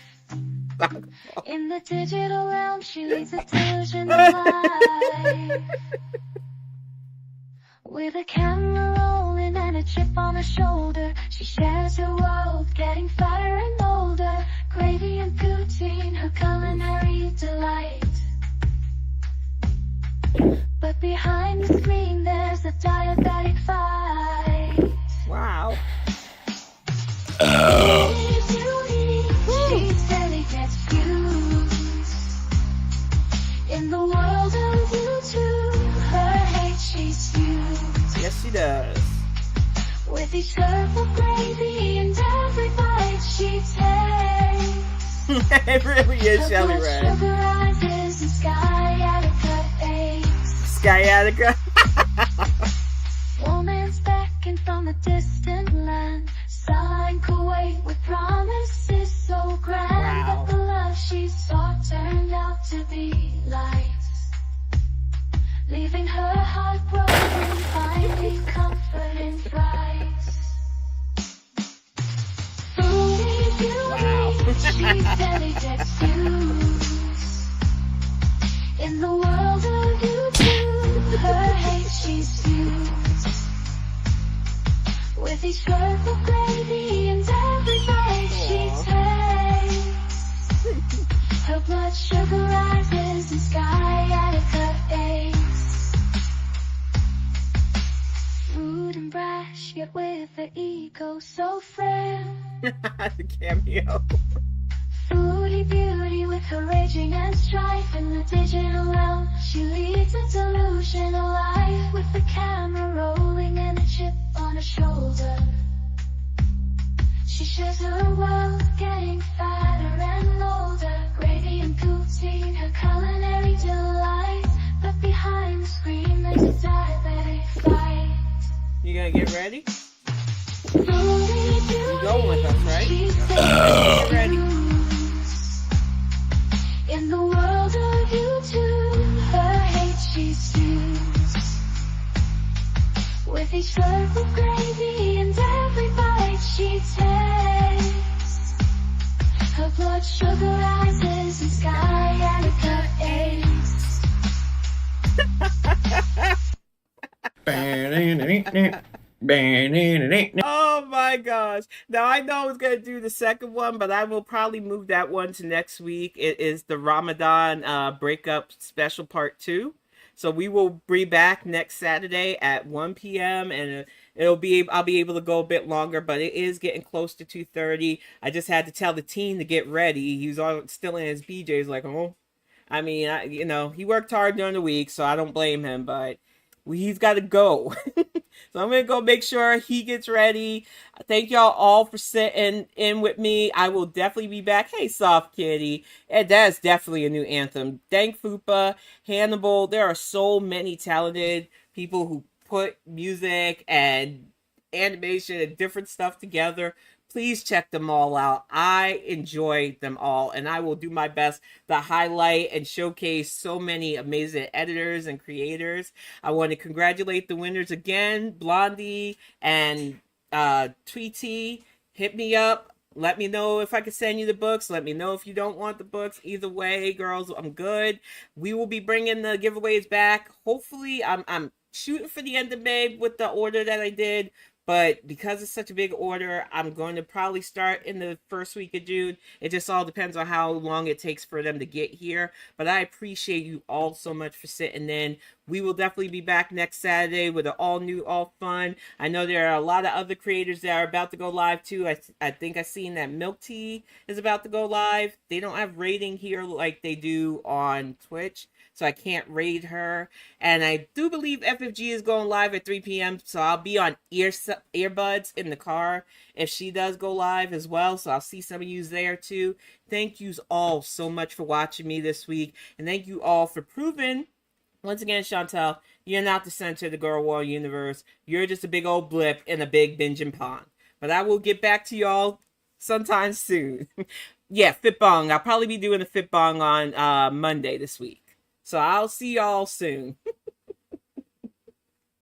In the digital realm, she leads a delusion of life. With a camera rolling and a chip on her shoulder, she shares her world, getting fatter and older. Gravy and poutine, her culinary delight. But behind the screen, there's a diabetic fight. Wow. She steadily gets views. In the world of YouTube, her hate she's used. Yes, she does. With each serve of gravy and every bite she takes. It really is Shelly Red. Her blood sugar rises and sciatica aches. Sciatica. Woman's beckoned from the she stews. With each slurp of gravy and every bite she takes, her blood sugar rises and sciatica aches. Rude and brash, yet with the ego so frail. The cameo. Foodie beauty with her raging and strife in the digital realm. She leads a delusional life with the camera rolling and a chip on her shoulder. She shares her wealth, getting fatter and older. Gravy and poutine, her culinary delight. But behind the screen there's a diabetic fight. You gonna get ready? Foodie beauty, You going with us, right? Get ready. In the world of YouTube, her hate she stews. With each slurp of gravy and every bite she takes, her blood sugar rises and sciatica aches. Oh my gosh. Now I know I was going to do the second one, but I will probably move that one to next week. It is the Ramadan breakup special part 2. So we will be back next Saturday at 1 p.m. and I'll be able to go a bit longer, but it is getting close to 2:30. I just had to tell the team to get ready. He was still in his PJs like, oh. I mean, he worked hard during the week, so I don't blame him, but he's got to go. So I'm going to go make sure he gets ready. Thank y'all all for sitting in with me. I will definitely be back. Hey, Soft Kitty. And that's definitely a new anthem. Dank Fupa, Hannibal. There are so many talented people who put music and animation and different stuff together. Please check them all out. I enjoy them all, and I will do my best to highlight and showcase so many amazing editors and creators. I want to congratulate the winners again, Blondie and Tweety. Hit me up. Let me know if I can send you the books. Let me know if you don't want the books. Either way, girls, I'm good. We will be bringing the giveaways back. Hopefully, I'm shooting for the end of May with the order that I did. But because it's such a big order, I'm going to probably start in the first week of June. It just all depends on how long it takes for them to get here. But I appreciate you all so much for sitting in. We will definitely be back next Saturday with an all new, all fun. I know there are a lot of other creators that are about to go live too. I think I've seen that Milk Tea is about to go live. They don't have rating here like they do on Twitch, so I can't raid her. And I do believe FFG is going live at 3 p.m. So I'll be on earbuds in the car if she does go live as well. So I'll see some of you there too. Thank you all so much for watching me this week. And thank you all for proving, once again, Chantel, you're not the center of the Girl War universe. You're just a big old blip in a big binging pond. But I will get back to y'all sometime soon. Yeah, Fitbong. I'll probably be doing a Fitbong on Monday this week. So I'll see y'all soon.